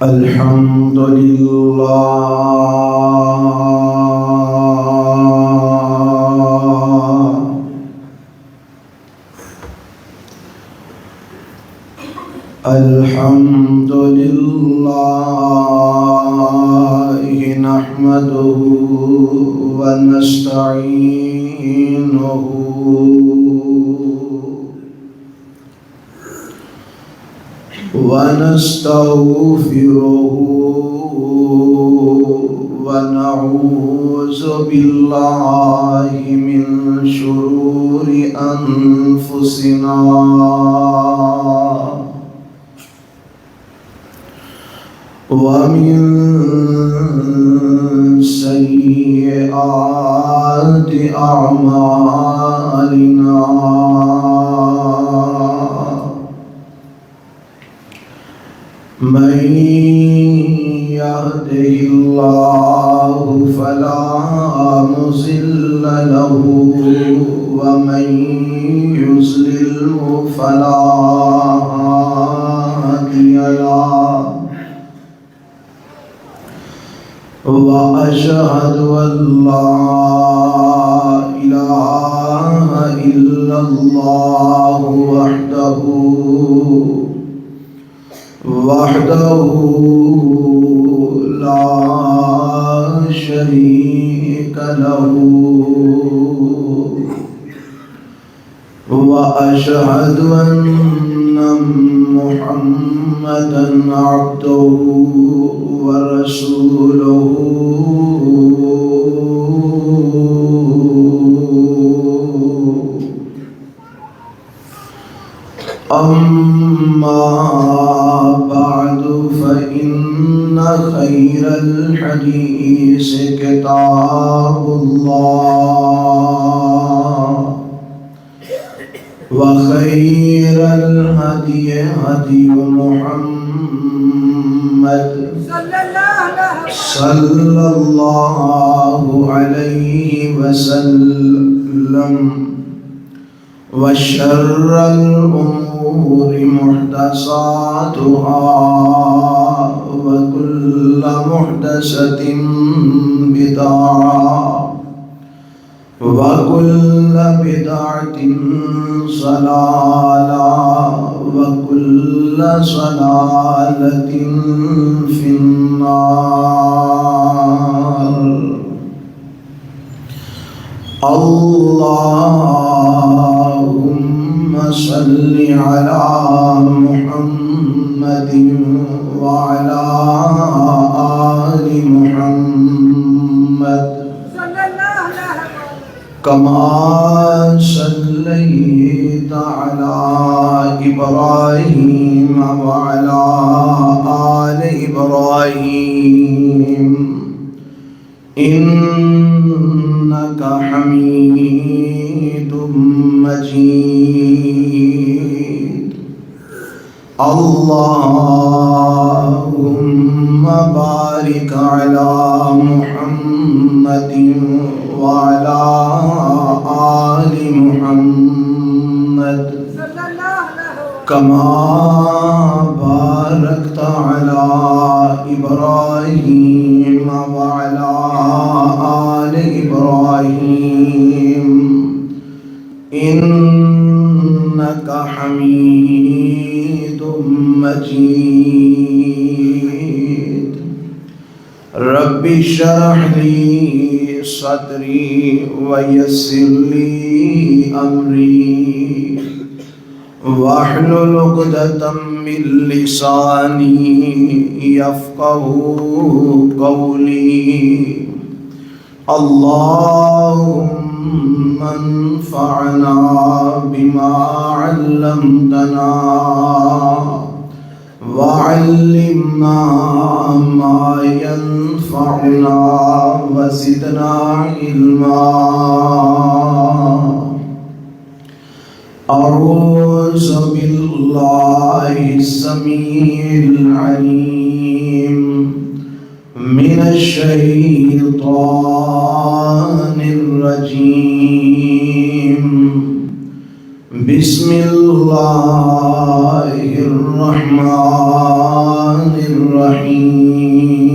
الحمد لله نحمده ونستعينه ونستغفره ونعوذ بالله من شرور أنفسنا ومن سيئات أعمالنا من يهده الله فلا مضل له ومن يضلل فلا هادي له وأشهد أن لا إله إلا الله وحده لا شريك له وأشهد أن محمدًا عبده ورسوله أما بعد فإن خير الحديث كتاب الله وخير الهدي هدي محمد صلى الله عليه وسلم وشر الأمور محدثاتها وكل محدثة بدعة وكل بدعة ضلالة وكل ضلالة في النار. اللهم صل على محمد وعلى آل محمد كما صليت على إبراهيم وعلى آل إبراهيم إنك حميد مجيد. اللهم بارك على محمد وعلى آل محمد كما باركت على إبراهيم وعلى آل إبراهيم إنك حميد مجيد. رب اشرح لي صدري ويسر لي أمري واحلل عقدة من لساني يفقهوا قولي. اللهم انفعنا بما علمتنا وعلمنا ما ينفعنا وزدنا علما. أعوذ بالله السميع العليم من الشيطان الرجيم. بسم الله الرحمن الرحيم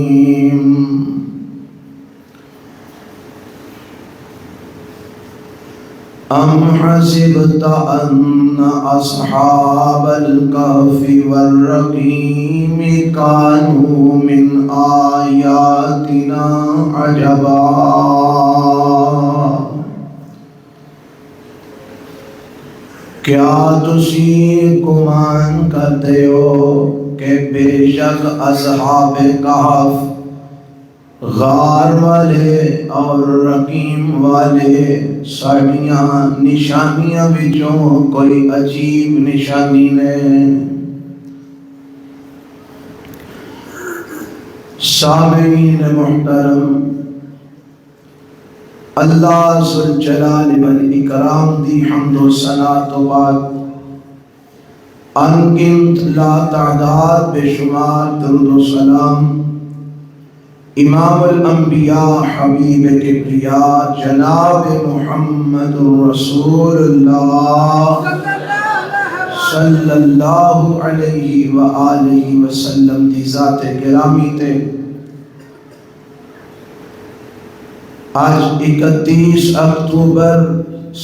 أم حسبت أن أصحاب الكهف والرقيم كانوا من آياتنا عجبا کیا تسی گمان کرتے ہو کہ بے شک اصحاب کہف غار والے اور رقیم والے ساڑیاں نشانیاں وچوں کوئی عجیب نشانی نے؟ سامعین محترم، اللہ ذوالجلال والاکرام دی حمد و ثنا تو بعد انگنت لا تعداد بے شمار درود و سلام امام الانبیاء حبیب کبریاء جناب محمد رسول اللہ صلی اللہ علیہ وآلہ وسلم دی ذات گرامی تے آج 31 اکتوبر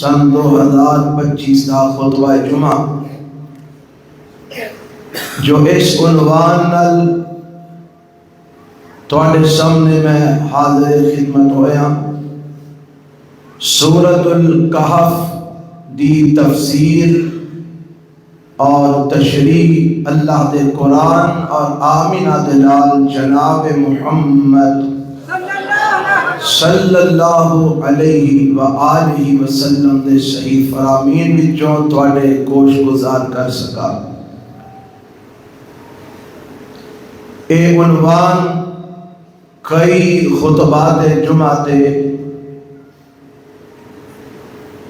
سن 2025 کا خطبہ جمعہ جو اس عنوان نال تواڈے سامنے میں حاضر خدمت ہویا، سورۃ الکہف دی تفسیر اور تشریح اللہ دے قرآن اور آمینہ دلال جناب محمد صلی اللہ علیہ وآلہ وسلم دے صحیح فرامین وچوں تواڈے گوش گزار کر سکا۔ اے عنوان کئی خطبات جمعہ تے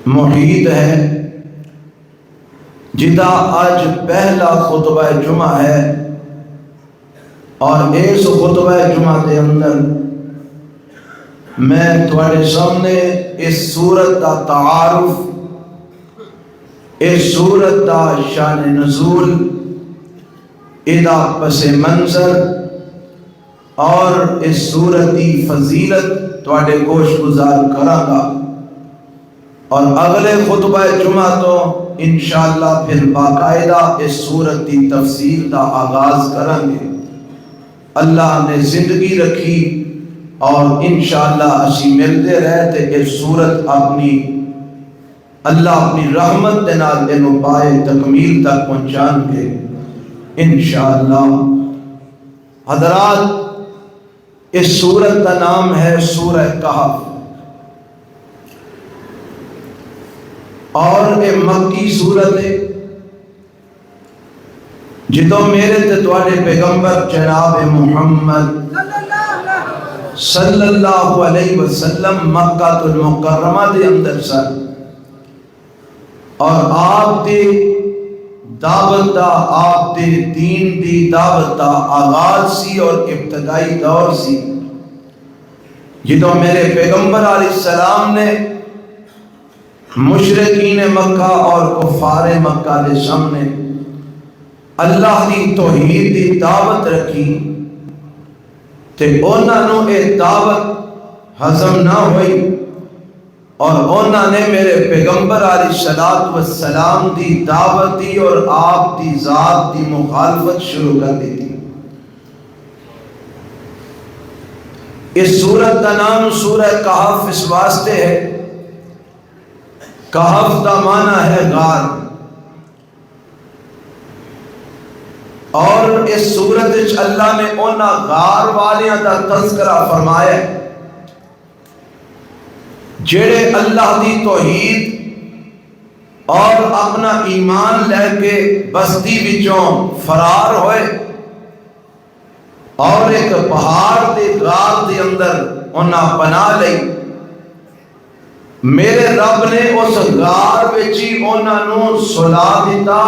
محیط ہے، جدا آج پہلا خطبہ جمعہ ہے، اور اس خطبہ جمعہ دے اندر میں تواڈے سامنے اس سورت دا تعارف، اس سورت دا شان نزول، ادا پس منظر اور اس سورت دی فضیلت تواڈے گوش گزار کراں گا، اور اگلے خطبہ جمعہ تو انشاءاللہ پھر باقاعدہ اس سورت دی تفسیر دا آغاز کریں گے۔ اللہ نے زندگی رکھی اور انشاءاللہ اسی ملتے رہتے اس سورت اپنی اللہ اپنی رحمت دے نال انہوں پائے تکمیل تک پہنچان گے انشاءاللہ۔ حضرات، اس سورت کا نام ہے سورہ کہف، اور یہ مکی سورت ہے جدوں میرے تے تواڈے پیغمبر جناب محمد صلی اللہ علیہ وسلم مکہ المکرمہ دے اندر سر، اور آپ دے دعوت دا، آپ دے دین دی دعوت دا آغاز سی اور ابتدائی دور سی، جدوں میرے پیغمبر علیہ السلام نے مشرکین مکہ اور کفار مکہ دے سامنے اللہ دی توحید دی دعوت رکھی تے انہاں نوں اے دعوت ہضم نہ ہوئی، اور انہاں نے میرے پیغمبر علیہ السلام دی دعوت دی اور آپ دی ذات دی مخالفت شروع کر دی تھی۔ اس سورت کا نام سورہ کہف اس واسطے ہے، کہف کا معنی ہے غار، اور اس سورت وچ اللہ نے انہاں غار والیاں دا تذکرہ فرمایا جڑے اللہ دی توحید اور اپنا ایمان لے کے بستی وچوں فرار ہوئے اور ایک پہاڑ دے غار دے اندر انہاں پناہ لئی۔ میرے رب نے اس غار وچ ہی انہاں نوں سلا دیتا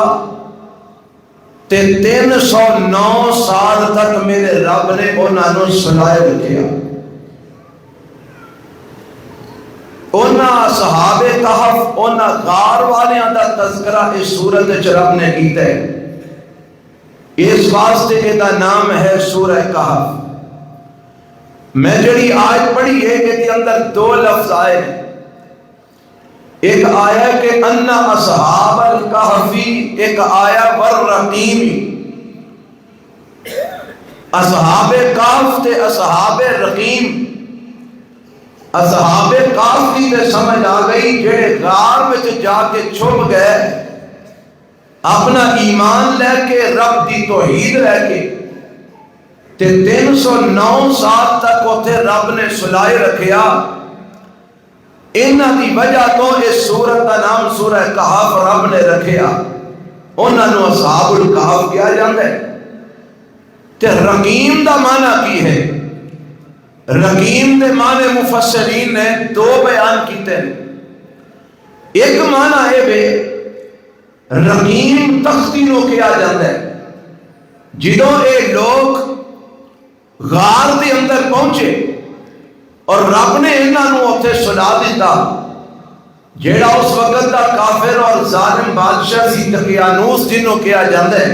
تے 309 سال تک میرے رب نے انہاں نوں سلائے رکھیا۔ انہاں اصحاب کہف، انہاں غار والیاں دا تذکرہ اس سورت وچ رب نے کیتا ہے۔ اس واسطے یہ نام ہے سورہ کہف۔ میں جڑی آیت پڑھی ہے کہ اندر دو لفظ آئے ہیں، ایک آیا کہ ان اصحاب الکہفی، ایک آیا والرقیم۔ اصحاب کہف تے اصحاب رقیم۔ اصحاب کہف کی تے سمجھ آ گئی جڑے غار وچ جا کے چھپ گئے، اپنا ایمان لے کے، رب دی توحید لے کے، تے 309 سال تک اتھے رب نے سلائے رکھیا۔ انہاں دی وجہ تو اس سورت کا نام سورہ کہف رب نے رکھیا، انہاں نو اصحاب الکہف کیا جاندے۔ تے رقیم دا معنی کی ہے؟ رقیم دے معنی مفسرین نے دو بیان کیتے ہیں۔ ایک معنی ہے بے رقیم تختی نو کیا جاندے، جدوں اے لوگ غار دے اندر پہنچے اور رب نے انہاں نو اتھے سلا دیتا، جیڑا اس وقت دا کافر اور ظالم بادشاہ سی دقیانوس جنوں کیا جاندے،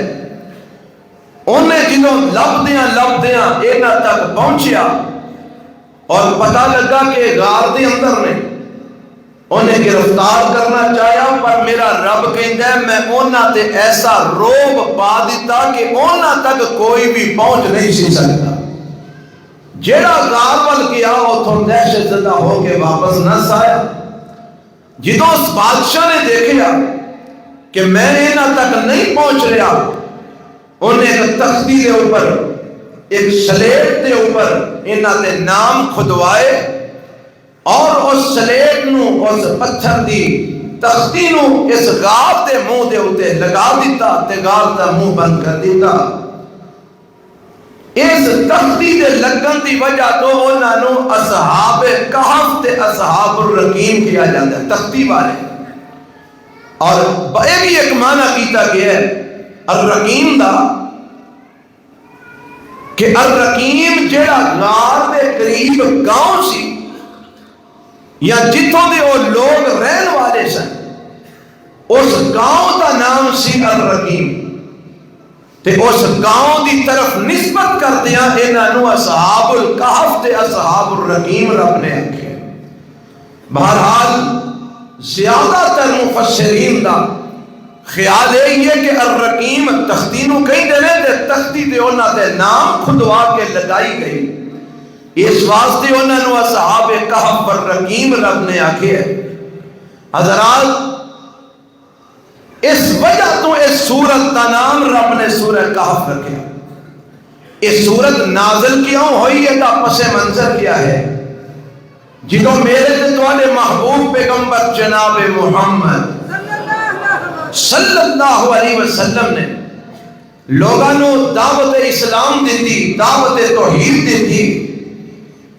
انہیں جنوں لبدیاں انہاں تک پہنچیا اور پتہ لگا کہ غار دے اندر نے انہیں گرفتار کرنا چاہیا، پر میرا رب کہندا ہے میں انہاں تے ایسا روب پا دیتا کہ انہاں تک کوئی بھی پہنچ نہیں سی سکتا۔ جیڑا غار ول گیا اتھوں دہشت زدہ ہو کے واپس نہ آیا۔ جدوں اس بادشاہ نے دیکھا کہ میں انہاں تک نہیں پہنچ رہا، انہیں ایک تختی دے اوپر، ایک سلیٹ دے اوپر انہاں دے نام کھدوائے اور اس سلیٹ نو، اس پتھر دی تختی نو اس غار دے منہ دے اوتے لگا دیتا تے غار دا منہ بند کر دیتا۔ اس تختی دے لگن دی وجہ تو انہاں نو اصحاب کہف تے اصحاب الرقیم کیا جاتا ہے، تختی والے۔ اور یہ بھی ایک معنی کیتا گیا ہے الرقیم دا کہ الرقیم جیڑا غار دے قریب گاؤں سی یا جتوں دے وہ لوگ رہن والے سن، اس گاؤں دا نام سی الرقیم، تے اس گاؤں دی طرف نسبت کر دیا انہاں نو اصحاب الکہف تے اصحاب الرقیم رب نے آکھیا۔ بہرحال زیادہ تر مفسرین دا خیال ہے یہ کہ الرقیم تختی نو کہیں دینے تے تختی تے انہاں دے نام کھدوا کے لگائی گئی، اس واسطے انہاں نو اصحاب کہف والرقیم رب نے آکھیا۔ حضرات اس وجہ تو اس سورت کا نام رب نے سورہ کہف رکھا۔ اس سورت نازل کیوں ہوئی ہے دا پس منظر کیا ہے؟ جدوں میرے تے تواڈے محبوب پیغمبر جناب محمد صلی اللہ علیہ وسلم نے لوگاں نو دعوت اسلام دیتی، دعوت توحید دیتی،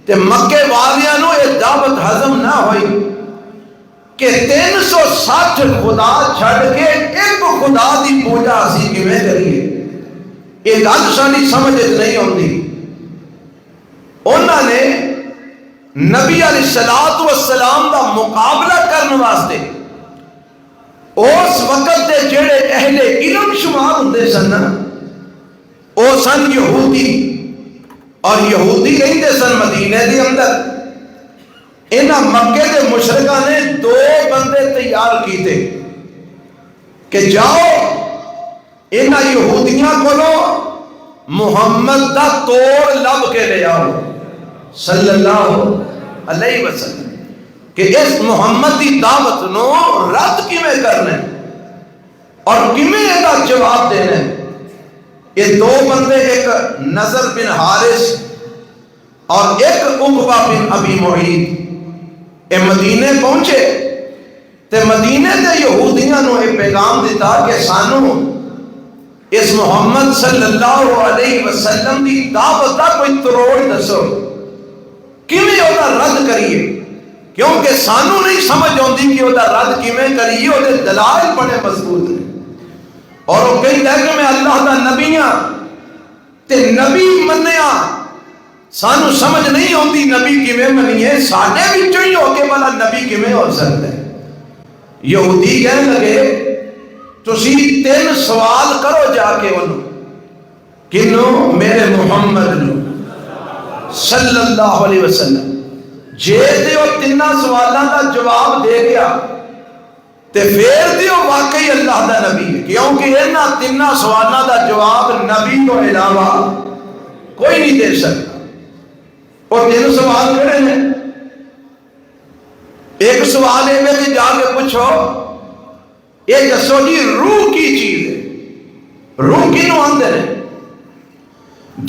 تے مکے والیاں نو یہ دعوت ہضم نہ ہوئی کہ 360 خدا چھڑ کے ایک خدا دی پوجا اسی کیویں کریے؟ یہ گل ساری سمجھ نہیں آتی۔ انہوں نے نبی علیہ السلام دا مقابلہ کرنے واسطے اس وقت دے جڑے اہل علم شمار ہوندے سن، او سن یہودی، اور یہودی رہندے سن مدینے دے اندر۔ انہاں مکے دے مشرکاں نے 2 بندے تیار کیتے کہ جاؤ انہاں یہودیاں کولو محمد دا توڑ لب کے لے آؤ صلی اللہ علیہ وسلم، کہ اس محمد دی دعوت نو رد کیویں کرنا اور کیویں دا جواب دینا۔ یہ 2 بندے، ایک نضر بن حارث اور ایک عقبہ بن ابی معیط، یہ مدینے پہنچے تے مدینے دے یہودیاں نو یہ پیغام دیتا کہ سانو اس محمد صلی اللہ علیہ وسلم دی دعوت دا کوئی تروڑ دسو، کیویں او دا رد کریے، کیونکہ سانو نہیں سمجھ آتی کہ وہ رد کیویں کریے، وہ دلائل بڑے مضبوط ہیں۔ اور وہ کہتا ہے کہ میں اللہ دا نبی ہاں تے نبی منیا، سانو سمجھ نہیں آتی نبی کیویں منیے، ساڈے وچوں ہی ہو کے والا نبی کیویں ہو سکتا ہے۔ یہودی کہنے لگے تسی 3 سوال کرو جا کے انہوں کنوں؟ میرے محمد نو صلی اللہ علیہ وسلم۔ جے دیو تینہ سوالوں کا جواب دے گیا تے پھر دیو واقعی اللہ دا نبی ہے، کیونکہ انہاں تینہ سوالوں کا جواب نبی کو علاوہ کوئی نہیں دے سکتا۔ اور تین سوال کھڑے ہیں۔ ایک سوال ہے کہ جا کے پوچھو یہ دسو جی روح کی چیز ہے، روح کینوں آندے ہیں؟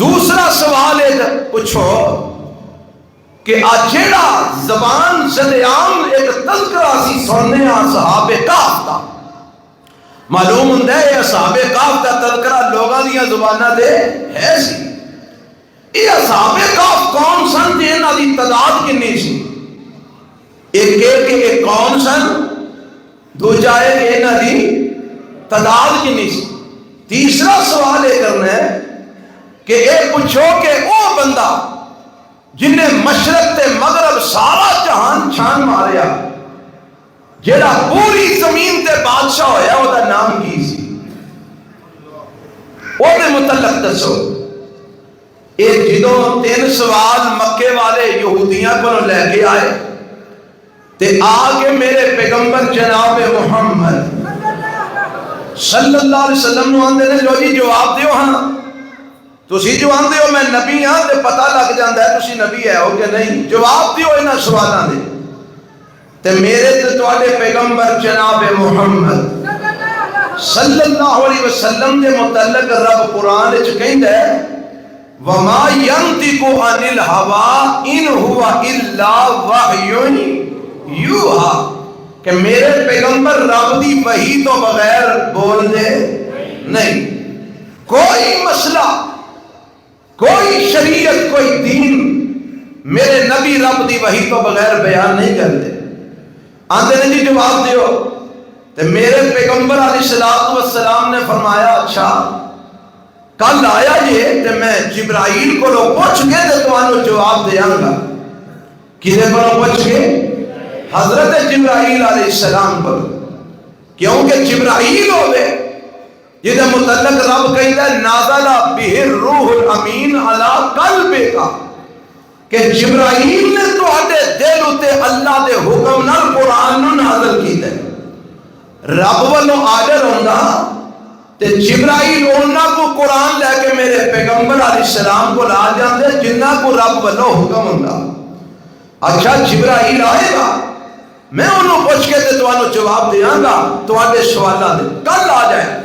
دوسرا سوال ہے پوچھو کہ جیڑا زبان زدیام ایک تذکرہ سی سننے اصحاب کہف دا، معلوم ہوندہ ہے اصحاب کہف دا تذکرہ لوگاں دیاں زبانہ دے ہے سی۔ یہ اصحاب کہف کون سن تے انہاں دی تعداد کتنی سی؟ ایک کون سن، دوجا ہے کہ انہاں دی تعداد کتنی سی۔ تیسرا سوال یہ کرنا ہے کہ اے پوچھو کہ او بندہ جن نے مشرق تے مغرب سارا جہان چھان ماریا، جیڑا پوری زمین تے بادشاہ ہویا وہ دا نام کی سی؟ وہ دے متعلق دسو۔ یہ جدوں تین سوال مکے والے یہودیاں کو لے کے آئے تے آگے میرے پیغمبر جناب محمد صلی اللہ علیہ وسلم نو آندے نے جو جی جواب دیو ہاں، تسی جو آندے ہو میں نبی ہاں تے پتہ لگ جاندہ ہے تسی نبی ہے ہو کہ نہیں، جواب دیو انہاں سوالاں دے۔ تے میرے تے تواڈے پیغمبر جناب محمد صلی اللہ علیہ وسلم دے متعلق رب قرآن وچ کہندا ہے وَمَا يَنْطِقُ عَنِ الْهَوَىٰ إِنْ هُوَ إِلَّا وَحْيٌ یوحیٰ، کہ میرے پیغمبر رب دی وحی تو بغیر بول دے نہیں۔ کوئی مسئلہ، کوئی شریعت، کوئی دین میرے نبی رب دی وحی تو بغیر بیان نہیں کرتے۔ آندے نے جی جواب دیو، تو میرے پیغمبر علیہ السلام نے فرمایا اچھا کل آیا یہ کہ میں جبرائیل کو لو پوچھ کے تو انہوں جواب دیاں گا۔ کسے کو لو پوچھ کے؟ حضرت جبرائیل علیہ السلام پر، کیونکہ جبرائیل ہوئے جدہ متعلق رب کہتا ہے نازل بہ الروح الامین علی قلبک، کہ جبرائیل نے تو آٹے دل اتے اللہ دے حکم نال قرآن نازل کی دے۔ رب والوں آجر ہوندہ تے جبرائیل انہاں کو قرآن لے کے میرے پیغمبر علیہ السلام کو لا جاندے جنہاں کو رب والوں حکم ہوندہ۔ اچھا جبرائیل آئے گا، میں انہوں پوچھ کے تے تو انہوں جواب دیاں گا، تو آٹے سوالہ دے کل آ جائے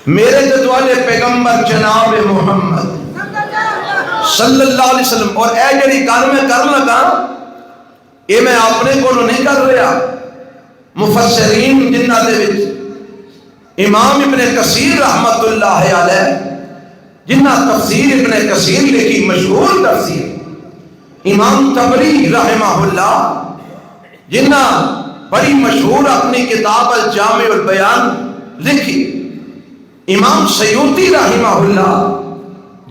میرے تدوالے پیغمبر جناب محمد صلی اللہ علیہ وسلم۔ اور اے جڑی کار میں کر لگا یہ میں اپنے کو نہیں کر رہا، مفسرین جنہ دے وچ امام ابن کثیر رحمت اللہ علیہ جنہ تفسیر ابن کثیر لکھی مشہور تفسیر، امام طبری رحمہ اللہ جنہ بڑی مشہور اپنی کتاب الجامع البیان لکھی، امام سیوطی رحمہ اللہ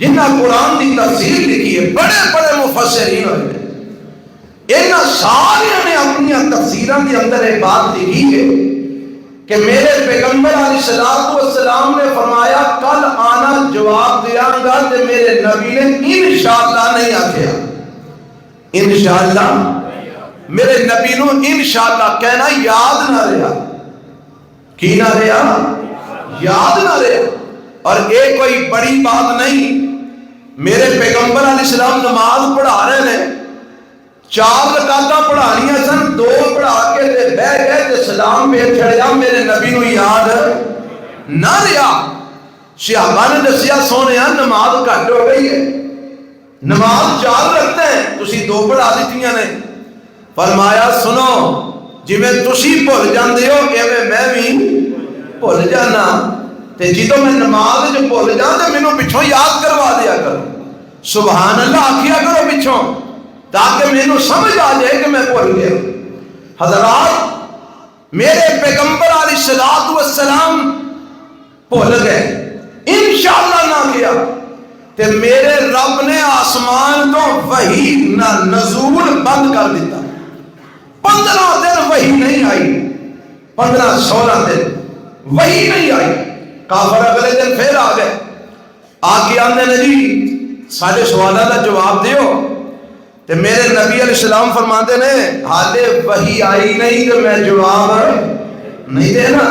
جنہ قرآن دی تفسیر لکھی ہے، بڑے بڑے مفسرین ہوئے، انہاں سارے نے اپنی تفسیران دی اندر ایک بات لکھی ہے کہ میرے پیغمبر علیہ السلام نے فرمایا کل آنا جواب دیاں گا تے میرے نبی نے انشاءاللہ نہیں آکھیا۔ انشاءاللہ میرے نبی نو انشاءاللہ کہنا یاد نہ رہا، کی نہ رہا؟ یاد نہ رہے۔ اور ایک کوئی بڑی بات نہیں، میرے پیغمبر علیہ السلام نماز پڑھا رہے ہیں، 4 رکعتاں پڑھانیاں سن، 2 پڑھا کے دے بہ گئے تے سلام پہ چھڑیا، میرے نبی نو یاد نہ رہا۔ صحابہ نے دسیا سونیا نماز گھٹ ہو گئی ہے، نماز 4 رکھتے ہیں تسی 2 پڑھا دیتیاں نے۔ فرمایا سنو جی میں تسی بھول جاندے ہو ایویں میں بھی بھول جانا، تے جدوں میں نماز جو بھول جانا تے مینوں پچھوں یاد کروا دیا کرو، سبحان اللہ آکھیا کرو پچھوں، تاکہ مینوں سمجھ آ جائے کہ میں بھول گیا۔ حضرات میرے پیغمبر علیہ السلام بھول گئے، انشاءاللہ نہ کیا، تے میرے رب نے آسمان تو وحی نہ نزول بند کر دیتا۔ 15 دن وحی نہیں آئی، 15-16 دن وحی نہیں آئی۔ کافر اگلے دن پھر آ گئے، آ کے آندے نے جی سارے سوالوں کا جواب دیو، تے میرے نبی علیہ السلام فرماتے نے حالے وحی آئی نہیں کہ میں جواب نہیں دینا۔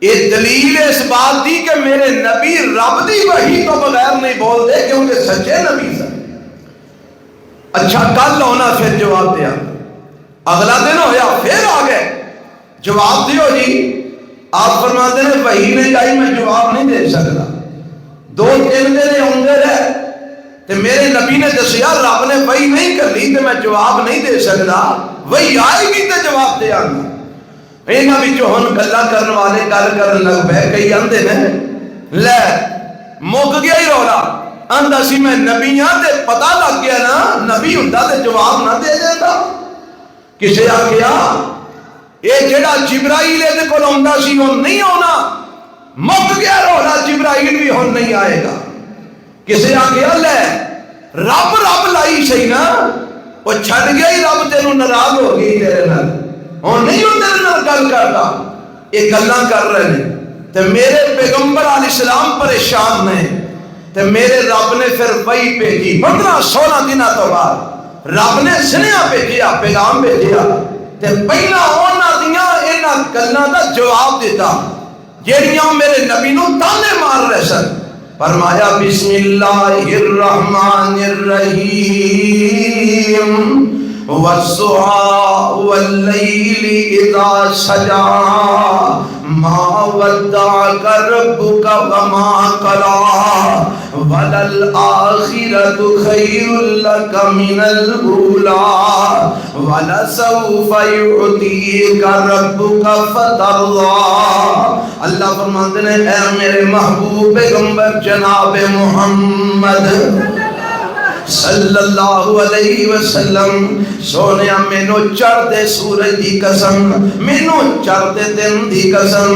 یہ دلیل اس بات دی کہ میرے نبی رب دی وحی تو بغیر نہیں بول دے کیونکہ سچے نبی سے۔ اچھا کل ہونا پھر جواب دیا، اگلا دن ہویا پھر آ گئے جواب دیو جی۔ آپ فرماتے ہیں وحی نہیں آئی میں جواب نہیں دے سکتا، 2-3 دن ہوندے رہے تے میرے نبی نے دسیا رب نے وحی نہیں کرنی تے میں جواب نہیں دے سکتا، وحی آئے گی تے جواب دے آنا۔ اینا بھی جو ہن گلا کرنے والے گل کرن لگ پے، کئی آندے نے لے مک گیا ہی رولا، آندا سی میں نبی ہاں تے پتہ لگ گیا نا نبی ہوندا تے جواب نہ دے دیندا۔ کسے آکھیا اے جڑا جبرائیل دے کول ہوندا سی ہن نہیں ہونا، مک گیا رولا، جبرائیل بھی ہن نہیں آئے گا۔ کسے آکھیا لے رب رب لائی سی نا، وہ چھڑ گیا ہی رب تینوں ناراض ہو گئی تیرے نال، ہن نہیں ہوں تیرے نال گل کردا۔ یہ گلاں کر رہے ہیں تے میرے پیغمبر علیہ السلام پریشان نے تے میرے رب نے پھر وحی بھیجی 15-16 دنوں تو بعد رب نے سنیا بھیجیا، پیغام بھیجیا تے پہلا انہاں دیاں انہاں گلاں دا جواب دیتا جیڑیاں میرے نبی نو تانے مار رہے سن۔ فرمایا بسم اللہ الرحمن الرحیم والضحی واللیل اذا سجی ما ودعک ربک وما قلی وللآخرۃ خیر لک من الاولی ولسوف یعطیک ربک فترضی۔ اللہ فرماتے ہیں اے میرے محبوب پیغمبر جناب محمد صلی اللہ علیہ وسلم، سونے مینو چڑھتے سورج دی قسم، مینو چڑھتے دن دی قسم،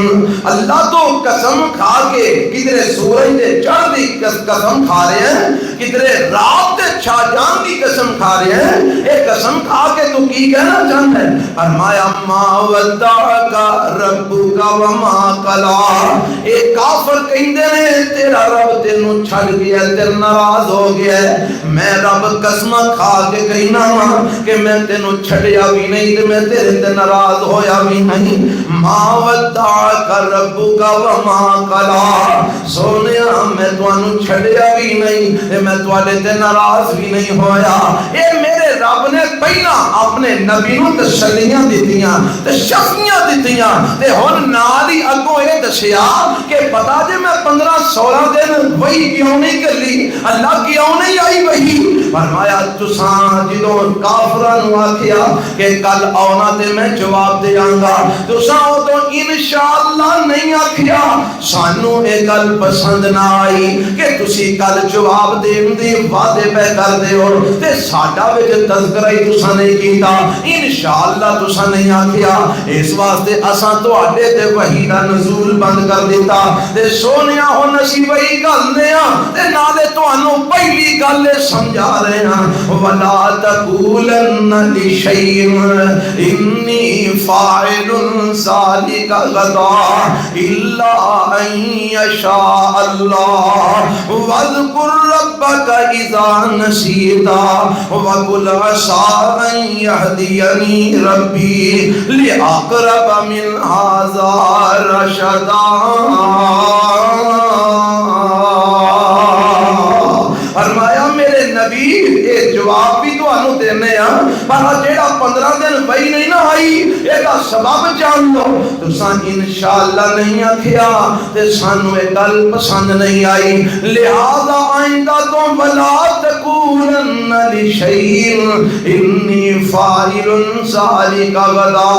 اللہ تو قسم کھا کے کدھرے سورج دے چڑھ دی قسم کھا رہے ہیں، کدھرے رات دے چھا جان دی قسم کھا رہے ہیں۔ ایک قسم کھا کے تو کی کہنا چاہتا ہے؟ فرمایا ما ودعک ربک وما قلی۔ ایک کافر کہندے نے تیرا رب تینوں چھڑ گیا، تیرے ناراض ہو گیا ہے، میں رب قسم کھا کے کہنا کہ میں تینوں چھڑیا بھی نہیں تے میں تیرے تے ناراض ہویا بھی نہیں۔ ما ودعک ربک وما قلی، سونیا میں تانوں چھڑیا بھی نہیں تے میں تواڈے تے ناراض بھی نہیں ہویا۔ اے میرے رب نے پہلا اپنے نبی نو تسلیاں دتیاں تے شفیاں دتیاں تے ہن نال ہی اگوں اے دسیا کہ پتا جے میں 15-16 دن وہی کیوں نہیں کری، اللہ کیوں نہیں آئی وہی؟ فرمایا تساں جدوں کافراں نو آکھیا کہ کل آنا تے میں جواب دیاں گا، تساں اودوں انشاءاللہ نہیں آکھیا، سانوں اے گل پسند نہ آئی کہ تسی کل جواب دین دی وعدے پہ کر دیو تے ساڈا وچ تذکرہ ہی تساں نہیں کیتا، انشاءاللہ تساں نہیں آکھیا، اس واسطے اساں تواڈے تے وحی دا نزول بند کر دیتا تے سونیا ہن اسی وحی کرنے ہاں تے نالے تانوں پہلی گل سمجھا رہے ہیں وَلَا تَقُولَنَّ لِشَيْءٍ إِنِّي فَاعِلٌ ذَلِكَ غَدًا إِلَّا أَن يَشَاءَ اللَّهُ وَاذْكُر رَّبَّكَ إِذَا نَسِيتَ وَقُلْ عَسَىٰ أَن يَهْدِيَنِي رَبِّي لِأَقْرَبَ مِنْ هَٰذَا رَشَدًا۔ فرمایا میرے نبی یہ جواب بھی تو انہوں دینے ہیں، پر جیڑا 15 دن وہی نہیں نہ آئی یہ کا سبب جان لو، تو سان انشاءاللہ نہیں آکھیا تے سانو ایک گل پسند نہیں آئی، لہذا آئندہ تم وَلَا تَقُولَنَّ لِشَيْءٍ إِنِّي فَاعِلٌ ذَلِكَ غَدًا،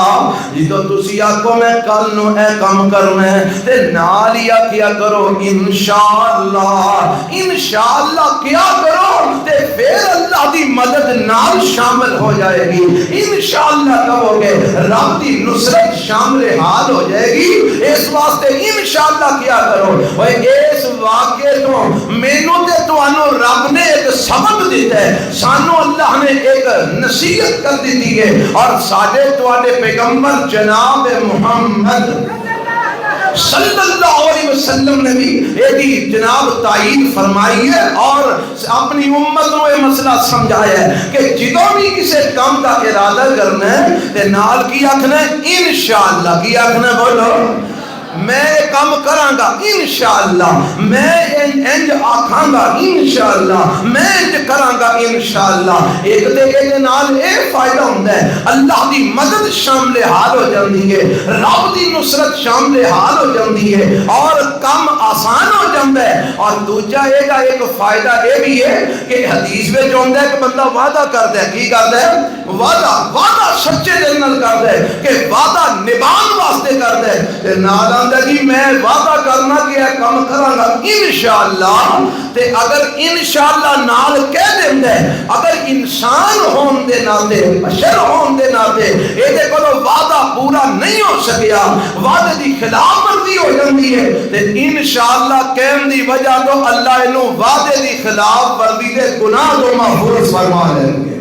جدو تسی آکھو میں کل نو اے کم کرنا ہے تے نال ہی آکھیا کرو انشاءاللہ، انشاءاللہ کیا کرو تے پھر اللہ دی مدد نال شامل ہو جائے گی، انشاءاللہ کہو گے رب دی نصرت شامل حال ہو جائے گی، اس واسطے انشاءاللہ کیا کرو۔ اس واقعے تو مینوں تے تانوں رب نے ایک سبق دیتا ہے، سانوں اللہ نے ایک نصیحت کر دیتی ہے، اور ساڈے تواڈے پیغمبر جناب محمد صلی اللہ علیہ وسلم نے بھی یہ جناب تائید فرمائی ہے اور اپنی امت کو یہ مسئلہ سمجھایا ہے کہ جدوں بھی کسی کام کا ارادہ کرنا ہے تے نال کی آکھنا ہے انشاءاللہ. کی آکھنا ہے بولو؟ میں یہ کام کرانگا انشاءاللہ, میں انج آکھانگا انشاءاللہ, میں انج کرانگا انشاءاللہ. ایک دے کے نال اے فائدہ ہوندہ ہے, اللہ دی مدد شامل حال ہو جاندی ہے, رب دی نصرت شامل حال ہو جاندی ہے اور کام آسان ہو جاندہ ہے. اور دوجہ ایک فائدہ یہ بھی ہے کہ حدیث میں جو ہوندہ ہے کہ بندہ وعدہ کرتا ہے. کی کرتا ہے؟ وعدہ سچے دل نال کرتا ہے کہ وعدہ نبھان واسطے کرتا ہے. نال جی میں وعدہ کرنا کہ یہ کام کرانگا انشاءاللہ. تے اگر انشاءاللہ نال کہہ دیندے, اگر انسان ہون دے ناتے, بشر ہون دے ناتے اے دے کو وعدہ پورا نہیں ہو سکیا, وعدے دی خلاف ورزی ہو جاندی ہے, تے انشاءاللہ کہن دی وجہ تو اللہ انہوں وعدے دی خلاف ورزی دے گناہ تو محفوظ فرما لیں گے.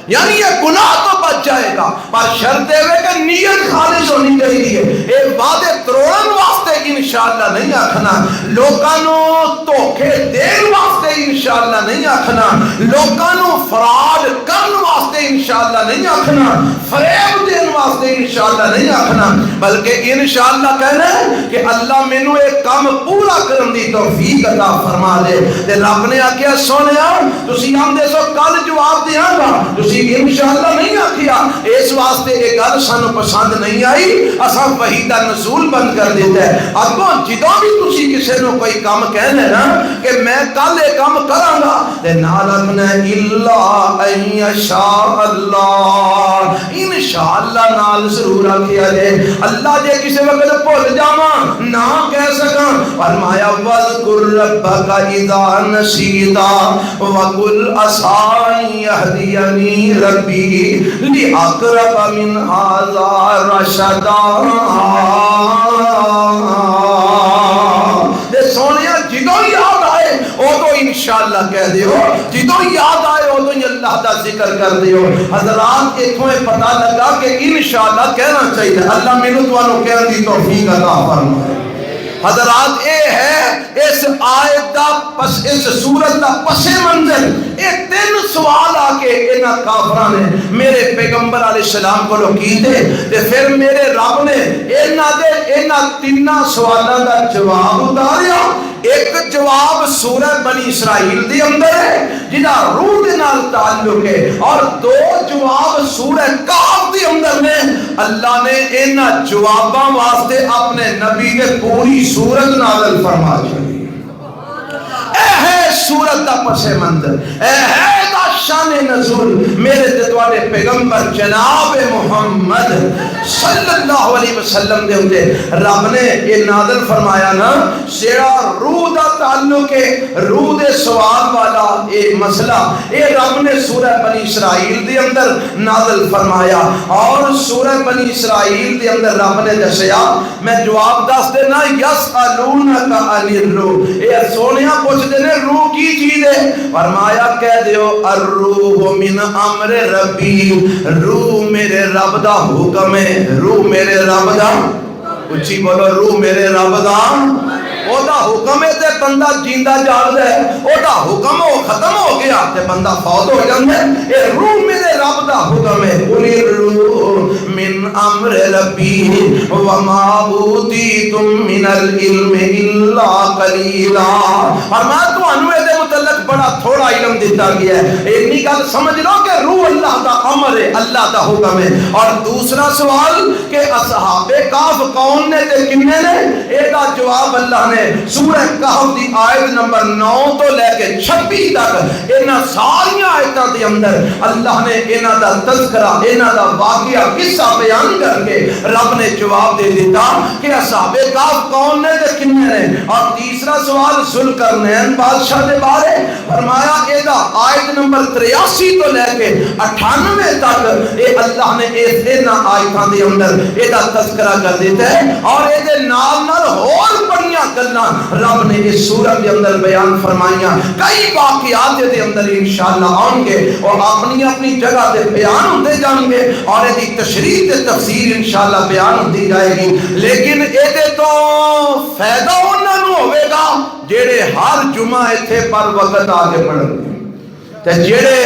یعنی یہ گناہ تو بچ جائے گا, پر شرط ہے کہ نیت خالص ہونی چاہیے. اے وعدے تروڑن واسطے انشاءاللہ نہیں آکھنا, لوکانوں دھوکے دین واسطے انشاءاللہ نہیں آکھنا, لوکانوں فراڈ کرن واسطے انشاءاللہ نہیں آکھنا, فریب دین واسطے انشاءاللہ نہیں آکھنا, بلکہ انشاءاللہ کہنا ہے کہ اللہ مینوں ایک کام پورا کرن دی توفیق عطا فرما دے. تے رب نے آکھیا سونیا تسی آندے سو کل جواب دیاں گا, انشاءاللہ نہیں آکھیا, اس واسطے ایک گل سانو پسند نہیں آئی, اساں وحی دا نزول بند کر دیتا ہے. اگوں جدوں بھی تسی کسے نو کوئی کام کہنا ہے نا کہ میں کل یہ کام کرانگا, تے نال آکھنا الا ان یشاء اللہ, انشاءاللہ نال ضرور آکھیا جے. اللہ جے کسے وقت بھول جاواں نہ کہہ سکاں, فرمایا واذکر ربک اذا نسیتا وقل عسى یہدینی ربی لأقرب من هذا رشدا. دے سونیا جدوں یاد آئے او تو انشاءاللہ کہہ دیو, جدوں یاد آئے او تو اللہ دا ذکر کر دیو. حضرات اتھوں پتہ لگا کہ انشاءاللہ کہنا چاہیے. اللہ مینوں تانوں کہن دی توفیق عطا فرمائے. حضرات اے ہے اس آیت دا پس اس سورت دا پس منظر. اے تین سوال آکے انہاں کافراں نے میرے پیغمبر علیہ السلام کو کیتے, تے پھر میرے رب نے انہاں تیناں سوالاں دا جواب اتاریا. ایک جواب سورہ بنی اسرائیل دی اندر ہے جدا روح دے نال تعلق ہے, اور دو جواب سورہ کہف دی اندر نے. اللہ نے انہاں جواباں واسطے اپنے نبی نے پوری سورت نازل فرما دی. اے ہے سورت دا پس منظر, اے ہے دا شان نزول میرے تتوالے پیغمبر جناب محمد صلی اللہ علیہ وسلم دے ہوتے. رب نے یہ نازل فرمایا نا سیڑا روح دا تعلق ہے, روح دے سوال والا اے مسئلہ اے رب نے سورہ بنی اسرائیل دے اندر نازل فرمایا. اور سورہ بنی اسرائیل دے اندر رب نے دسیا, میں جواب دس دینا, یسألونک عن الروح, اے سونیا پوچھ دینے روح کی چیز ہے. فرمایا کہہ دیو الروح من امر ربی, روح میرے رب دا حکم ہے. روح میرے رب دا, اچھی بولو, روح میرے رب دا او دا حکم ہے تے بندہ جیندہ جاگ ہے, او دا حکم ہو ختم ہو گیا تے بندہ فوت ہو جاندے. اے روح میرے رب دا حکم ہے. قل الروح من امر ربی وما اوتیتم من العلم الا قلیلا. اور میں تو انوے دے متعلق بڑا تھوڑا علم دیتا گیا ہے. اتنی گل سمجھ لو کہ روح اللہ دا امر ہے, اللہ دا حکم ہے. اور دوسرا سوال کہ اصحاب کہف کون نے تے کنے نے, اے دا جواب اللہ نے سورہ کہف دی آیت نمبر 9 تو لے کے 26 تک انہاں ساری آیتاں دے اندر اللہ نے انہاں دا تذکرہ, انہاں دا واقعہ قصہ بیان کر کے رب نے جواب دے دیتا کہ اصحاب کہف کون نے تے کنے نے. اور تیسرا سوال ذوالقرنین بادشاہ دے بارے, فرمایا اے دا مائدہ آیت نمبر 83 تو لے کے 98 تک اے اللہ نے اس آیتاں دے اندر ایدا تذکرہ کر دیتا ہے، اور اے دے نال نال اور بڑیاں گلاں رب نے اس سورت دے اندر بیان فرمائیاں۔ کئی واقعات دے اندر انشاءاللہ آؤں گے اور اپنی اپنی جگہ تے بیان ہوتے جان گے، اور اے دی تشریح تے تفسیر انشاءاللہ بیان ہوتی جائے گی، لیکن اے دے تو فائدہ انہاں نوں ہوے گا جڑے ہر جمعہ ایتھے پر وقت آگے پڑھن گے، تے جڑے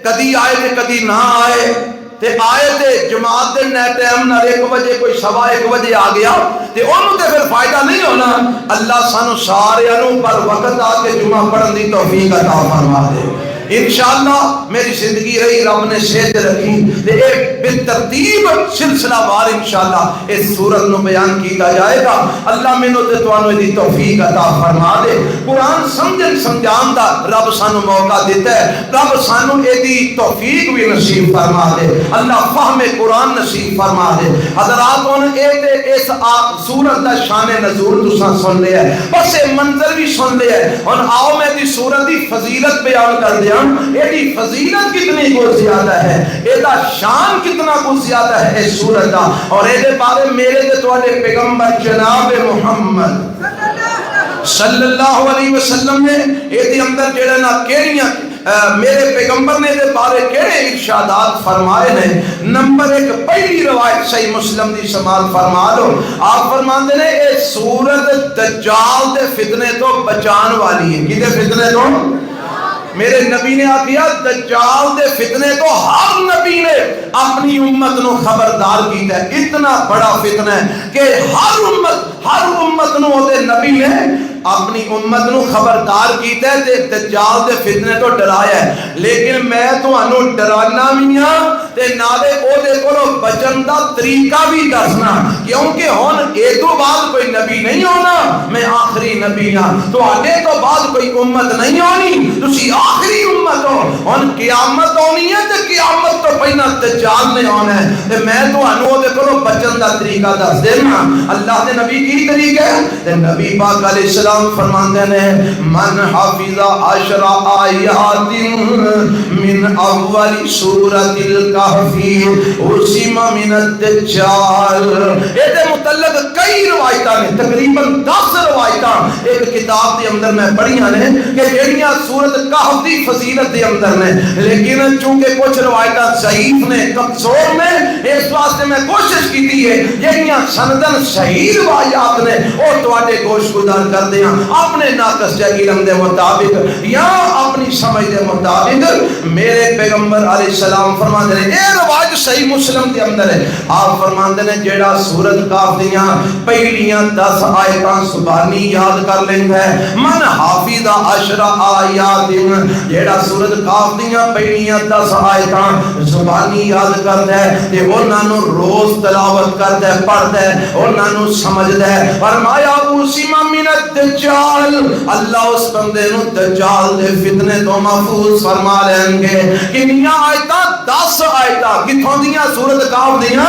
کدی آئے تے کدی نہ آئے، تے آئے تے جماعت دے نئے ٹائم نہ 1 بجے کوئی 1:15 بجے آ گیا تے انہوں تے پھر فائدہ نہیں ہونا۔ اللہ سانو سارے انہوں پر وقت آ کے جمعہ پڑھن دی توفیق عطا فرما دے انشاءاللہ۔ میری زندگی رہی رب نے صحت رکھی تے ایک بالترتیب سلسلہ وار انشاءاللہ اس سورت نو بیان کیتا جائے گا۔ اللہ مینوں تے تانوں دی توفیق عطا فرما دے۔ قرآن سمجھن سمجھان دا رب سانو موقع دیتا ہے، رب سانو دی توفیق بھی نصیب فرما دے، اللہ فہم قرآن نصیب فرما دے۔ حضرات ان اس سورت دا شان نزول تساں سن لیا ہے، بس منظر بھی سن لیا ہے، اور آؤ میں دی سورت دی فضیلت بیان کر دیا۔ یہ دی فضیلت کتنی کو زیادہ ہے، یہ دا شان کتنا کو زیادہ ہے اس سورت دا، اور یہ دے بارے میرے دے توڑے پیغمبر جناب محمد صلی اللہ علیہ وسلم نے یہ دی اندر جڑے نا کیڑیاں میرے پیغمبر نے دے بارے کیڑے ارشادات فرمائے نے۔ نمبر 1 پہلی روایت صحیح مسلم دی سماعت فرما لو، آپ فرماندے نے اے سورت دجال دے فتنے تو بچان والی ہے۔ کدے فتنے تو؟ میرے نبی نے آخیا دجال دے فتنے تو ہر نبی نے اپنی امت نو خبردار کیتا ہے۔ اتنا بڑا فتنہ ہے کہ ہر امت نو دے نبی نے اپنی امت نو خبردار کیتا ہے تے دجال دے فتنے تو ڈرایا ہے، لیکن میں تانوں ڈرانا بھی ہاں تے نالے او دے کولوں بچن دا طریقہ بھی دسنا، کیونکہ ہن اے تو بعد کوئی نبی نہیں ہونا، میں آخری نبی ہاں، تواڈے تو بعد کوئی امت نہیں ہونی، تسی آخری امت ہو، ہن قیامت ہونی ہے تے قیامت تو پہلا دجال نے ہونا ہے، تے میں تانوں او دے کولوں بچن دا طریقہ دس دینا۔ اللہ دے نبی کی طریقہ ہے تے نبی پاک علیہ السلام فرماندے نے من حافظ 10 آیات من اول سورۃ الکہف عصم من الدجال۔ اے دے متعلق کئی روایتاں نے، تقریباً 10 روایتاں ایک کتاب دے اندر میں پڑھیاں نے کہ جڑیاں سورۃ کہف دی فضیلت دے اندر نے، لیکن چونکہ کچھ روایتاں ضعیف نے، کمزور نے، اس واسطے میں کوشش کیتی ہے جڑیاں سندن صحیح روایات نے او تواڈے گوش گزار کر دیا اپنے ناقص علم دے مطابق یا اپنی سمجھ دے مطابق۔ میرے پیغمبر علیہ السلام فرماندے نے اے روایت صحیح مسلم دے اندر ہے، آپ فرماندے نے جیڑا سورۃ کہف دیاں پہلیاں 10 آیتاں زبانی یاد کر لیندا ہے، من حافظ 10 آیات، جیڑا سورۃ کہف دیاں پہلیاں 10 آیتاں زبانی یاد کردا ہے تے انہاں نوں روز تلاوت کردا ہے، پڑھدا ہے، انہاں نوں سمجھدا ہے۔ فرمایا اسما من الدجال، اللہ اس بندے نو دجال دے فتنے تو محفوظ فرما لیں گے۔ کنیاں آیتاں 10 آیتاں کتھوں دیاں سورۃ کہف دیاں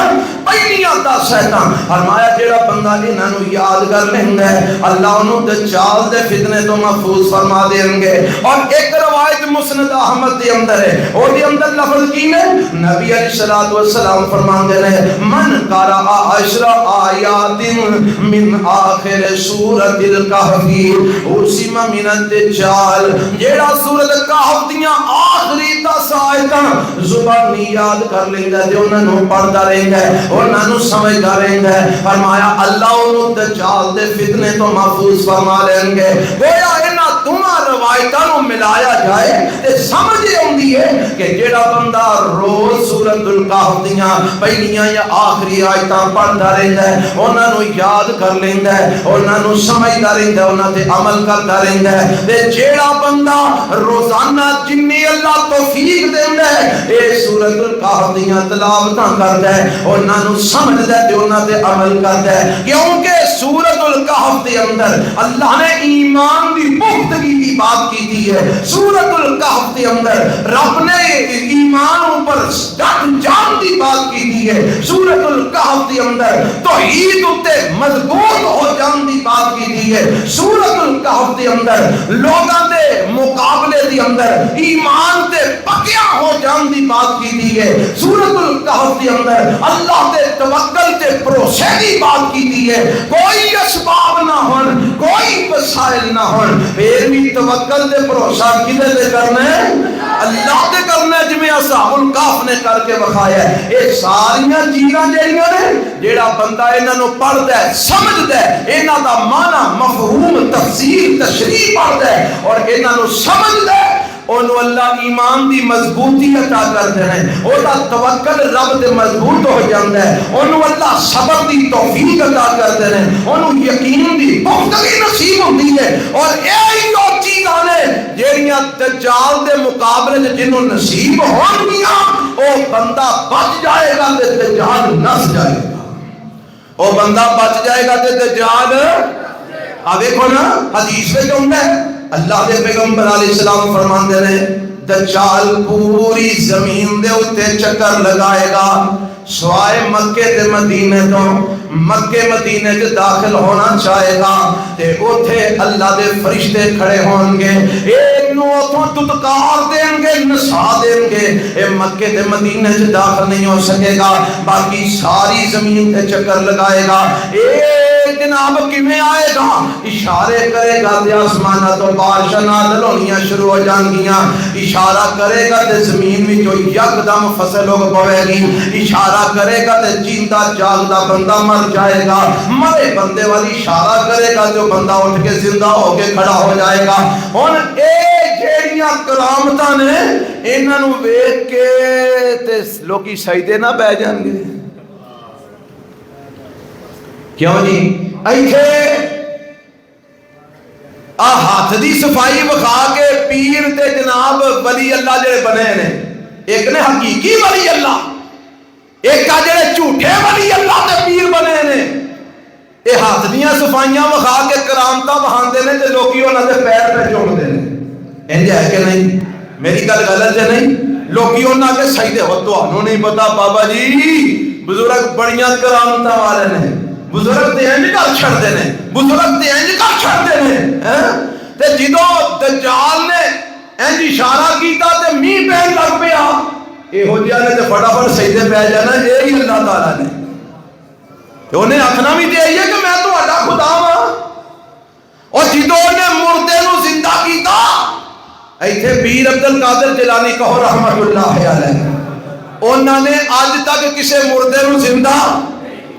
پہلیاں 10 آیتاں۔ فرمایا جیڑا بندہ انہاں نو یاد کر لیندا ہے اللہ انہوں دجال دے فتنے تو محفوظ فرما دیں گے۔ اور ایک روایت مسند احمد دے اندر ہے، اور دے اندر لفظ کی ہے نبی علیہ الصلوۃ والسلام فرماندے نے من قرأ 10 آیات من آخر سورۃ الکہف عصم من الدجال، جیڑا سورۃ کہف دیاں آخری 10 آیتاں زبانی یاد کر لیندا تے انہاں نوں پڑھدا رہندا ہے، انہاں نوں سمجھدا رہندا ہے، فرمایا اللہ انہوں دجال دے فتنے تو محفوظ فرما لیں گے۔ گویا انہاں دونوں روایتاں نوں ملایا جائے تے سمجھ آوندی ہے کہ جیڑا بندہ روز سورۃ الکہف دیاں پہلیاں یا آخری آیتاں پڑھدا رہندا ہے، انہاں نوں یاد کر لیندا ہے، انہاں نوں سمجھدا رہندا ہے، انہاں تے عمل کردا رہندا ہے، تے جیڑا بندہ روزانہ جنی اللہ توفیق دیندا ہے اے سورۃ الکہف دیاں تلاوتاں کردا ہے، انہاں نوں سمجھدا ہے تے انہاں تے عمل کردا ہے، کیونکہ سورۃ الکہف دے اندر اللہ نے ایمان دی پختگی کی بات کی دی ہے۔ سورۃ الکہف دے اندر رب نے ایمان پر ڈٹ جان دی بات کی دی ہے۔ سورۃ الکہف دے اندر توحید تے مضبوط ہو جان دی بات کی دی ہے۔ سورۃ الکہف دے اندر لوگاں دے مقابلے دے اندر ایمان بات کی دی ہے، سورۃ الکہف کے اندر اللہ دے توکل تے بھروسے دی بات کی دی ہے. کوئی اسباب نہ ہون، کوئی وسائل نہ ہون، پھر بھی توکل تے بھروسہ کدے تے کرنا ہے؟ اللہ تے کرنا ہے، جویں اصحاب الکہف نے کر کے بخایا ہے. یہ ساریاں چیزاں جڑیاں نے جیڑا بندہ انہاں نو پڑھدا ہے، سمجھدا ہے، انہاں دا معنی مفہوم تفسیر تشریح پڑھدا ہے اور انہاں نو سمجھدا ہے، انہوں اللہ ایمان دی مضبوطی عطا کرتے ہیں، اوہ توکل رب دے مضبوط ہو جاندہ ہے، انہوں اللہ صبر دی توفیق عطا کرتے ہیں، انہوں یقین دی پختگی نصیب ہوتی ہے. اور یہی وہ چیزاں نے جیڑیاں دجال دے مقابلے جنہوں نصیب ہون گیا وہ بندہ بچ جائے گا تے دجال نس جائے گا. وہ بندہ بچ جائے گا تے دجال دیکھو نا حدیث میں جو ہے اللہ دے پیغمبر علیہ السلام فرماندے نے دجال پوری زمین دے اتے چکر لگائے گا سوائے مکے تے مدینے تو. مکے مدینے تے داخل ہونا چاہے گا تے اوتھے اللہ دے فرشتے کھڑے ہون گے، اینو اوتھوں دتکار دیں گے، نسا دیں گے، اے مکے تے مدینے تے داخل نہیں ہو سکے گا. باقی ساری زمین تے چکر لگائے گا. اے جناب کیویں آئے گا؟ اشارے کرے گا تے آسماناں تو بارشاں نازل ہونیاں شروع ہو جان گیاں. اشارہ کرے گا تے زمین وچوں یکدم فصل اگ پوے گی. اشارہ کرے گا تے جیندا جاگدا بندہ مر جائے گا. مرے بندے والی اشارہ کرے گا جو بندہ اٹھ کے زندہ ہو کے کھڑا ہو جائے گا. ہن اے جیڑیاں کرامتاں نے انہاں نو ویکھ کے تے لوکی سجدے نہ بہ جان گے. کیوں جی؟ ایتھے ہاتھ دی صفائی بخا کے پیر تے جناب ولی اللہ جڑے بنے نے، ایک نے حقیقی ولی اللہ، ایک جڑے جھوٹے ولی اللہ تے پیر بنے نے. یہ ہاتھ دیاں صفائیاں بخا کے کرامتاں بہاندے نے تے لوکی انہاں دے پیر پہ چومدے نے. انج ہے کہ نہیں؟ میری گل غلط ہے نہیں؟ لوکی انہاں کے سجدے ہو تانوں نہیں پتا بابا جی بزرگ بڑیاں کرامتاں والے نے، بزرگ تے انج کر چھڑدے نے، بزرگ تے انج کر چھڑدے نے. تے جدوں دجال نے انج اشارہ کیتا تے میہ پین لگ پیا، یہ ہو جانے تے فٹافٹ سجدے پہ جانا. یہی اللہ تعالیٰ نے تو انہیں آخنا بھی دے ہے کہ میں تو اڈا خدا ہاں. اور جدوں نے مردے نو زندہ کیتا، ایتھے پیر عبد القادر جیلانی کہو رحمت اللہ علیہ، انہوں نے آج تک کسے مردے نو زندہ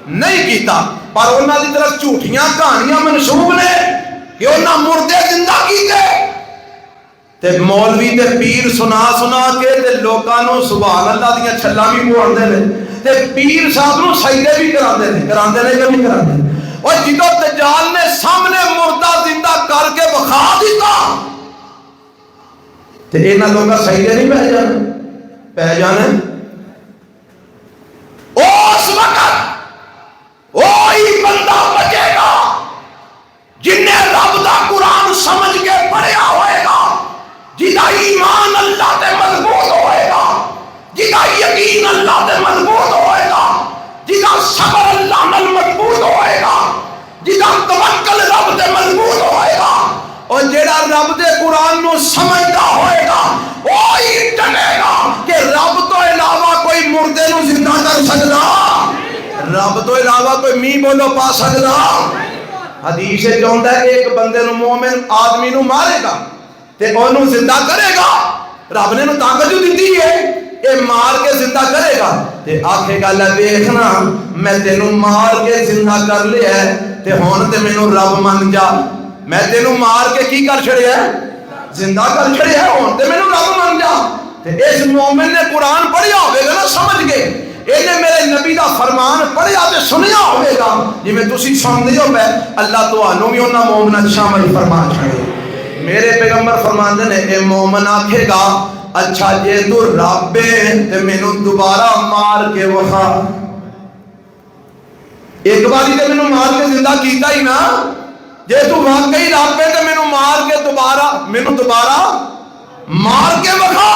نہیں کیتا، پر انہوں دی طرف جھوٹیاں کہانیاں منسوب نے کہ انہوں مردے زندہ کیتے. تے مولوی تے پیر سنا سنا کے تے لوکاں نو سبحان اللہ دیاں چھلاں بھی پواندے نے تے پیر صاحب نو سجدے بھی کراندے نے کہ نہیں کراندے. اور جدوں دجال نے سامنے مردہ زندہ کر کے بخا دیتا تے انہاں لوکاں سجدے نہیں پہ جانے. اس وقت وہی بندہ بچے گا جن نے رب دا قرآن سمجھ کے پڑھیا ہوئے گا، جدا ایمان اللہ تے مضبوط ہوئے گا، جدا یقین اللہ تے مضبوط ہوئے گا، جدا صبر اللہ نال مضبوط ہوئے گا، جدا توکل رب تے مضبوط ہوئے گا. اور جیڑا رب دے قرآن نو سمجھدا ہوئے گا وہی ڈرے گا کہ رب تو علاوہ کوئی مردے نو زندہ کر سکدا، رب تو علاوہ کوئی میہ بولو پا سکدا. حدیث چاہتا ہے ایک بندے نو مومن آدمی نو مارے گا تے انہوں زندہ کرے گا، رب نے نو طاقت جو دیتی ہے اے مار کے زندہ کرے گا تے آکھے گا لے دیکھنا میں تینوں مار کے زندہ کر لیا ہے تے ہون تے مینوں رب من جا. میں تینوں مار کے کی کر چھڑیا ہے؟ زندہ کر چھڑیا ہے، ہون تے مینوں رب من جا. تے اس مومن نے قرآن پڑھیا ہوئے گا نا سمجھ کے، انہیں میرے نبی دا فرمان پڑھیا تے سنیا ہوئے گا جی میں تسی سن دیو میں اللہ تو آنوں بھی انہاں مومنہ شامل فرمان چھڑے. میرے پیغمبر فرماندے نے اے مومن آکھے گا اچھا جے تو رب ہے تے مینوں دوبارہ مار کے وخا. ایک باری تے مینوں مار کے زندہ کیتا ہی نا، جے تو واقعی رب ہے تے مینوں مار کے دوبارہ مار کے وخا.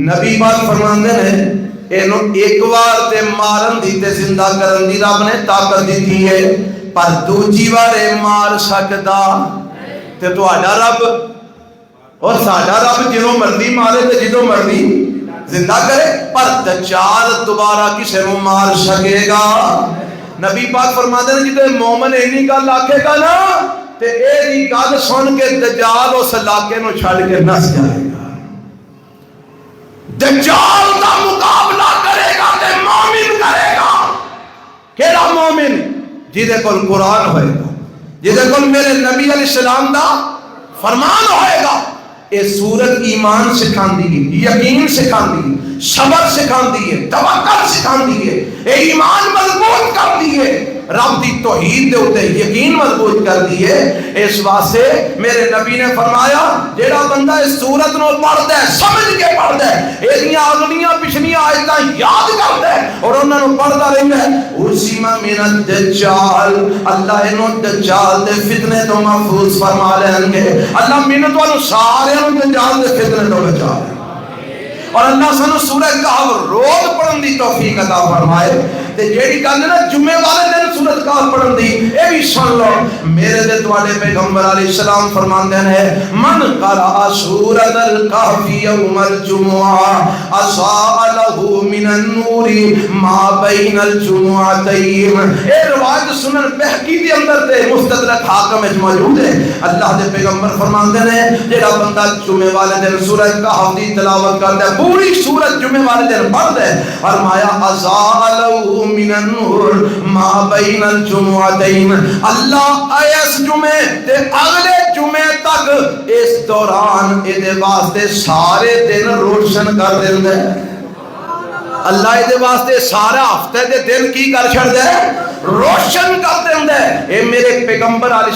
نبی پاک فرماندے نے اینو ایک بار تے مارن دی تے زندہ کرن دی رب نے طاقت دیتی ہے، پر دوجی بارے مار سکدا تے تہاڈا رب اور ساڈا رب جدوں مرضی مارے تے جدوں مرضی زندہ کرے، پر دجال دوبارہ کسے مار سکے گا؟ نبی پاک فرماتے ہیں جتے مومن اینی گل آکھے گا نا تے اے دی گل سن کے دجال اس علاقے نو چھڑ کے نس جائے گا۔ دجال دا مقابلہ کرے گا تے مومن کرے گا۔ کیڑا مومن؟ جہدے کول قرآن ہوئے گا، جہدے کول میرے نبی علیہ السلام دا فرمان ہوئے گا۔ اے سورت ایمان سکھاندی ہے، یقین سکھاندی ہے، صبر سکھاندی ہے، توکل سکھاندی ہے، اے ایمان مضبوط کرتی ہے، رب دی توحید دے اوتے یقین مضبوط کرتی ہے۔ اس واسطے میرے نبی نے فرمایا جیڑا بندہ اس سورت نو پڑھدا ہے، سمجھ کے پڑھدا ہے، ایدیاں اگلیاں پچھلیاں آیتاں یاد کردا ہے اور انہاں نو پڑھدا رہندا ہے، اسی من الدجال، اللہ انو دجال دے فتنے تو محفوظ فرما لیں گے۔ اللہ من تو سارے دجال دے فتنے تو بچا لے، اور اللہ سانو سورہ کہف روز پڑھن دی توفیق عطا فرمائے۔ تے جیڑی گل نا جمعے والے دن سورۃ کہف پڑھن دی، اے بھی سن لو، میرے تے تواڈے پیغمبر علیہ السلام فرماندے ہیں من قرأ سورۃ الکہف یوم الجمعہ اضاء له من النور ما بین الجمعتین۔ اے روایت سنن بہقی دے اندر تے مستدرک حاکم وچ موجود ہے۔ اللہ دے پیغمبر فرماندے ہیں جیڑا بندہ جمعے والے دن سورۃ کہف دی تلاوت کردا ہے، پوری سورت جمعے والے دن پڑھدا ہے، فرمایا اضاء له من النور ما بین الجمعتین، اللہ اس جمعے تے اگلے جمعے تک اس دوران اے دے واسطے سارے دن روشن کر دیندا ہے۔ اللہ اے دے واسطے سارا ہفتے دے دن کی کر چھڑدا ہے؟ روشن کر دیندا ہے۔ اے میرے پیغمبر علیہ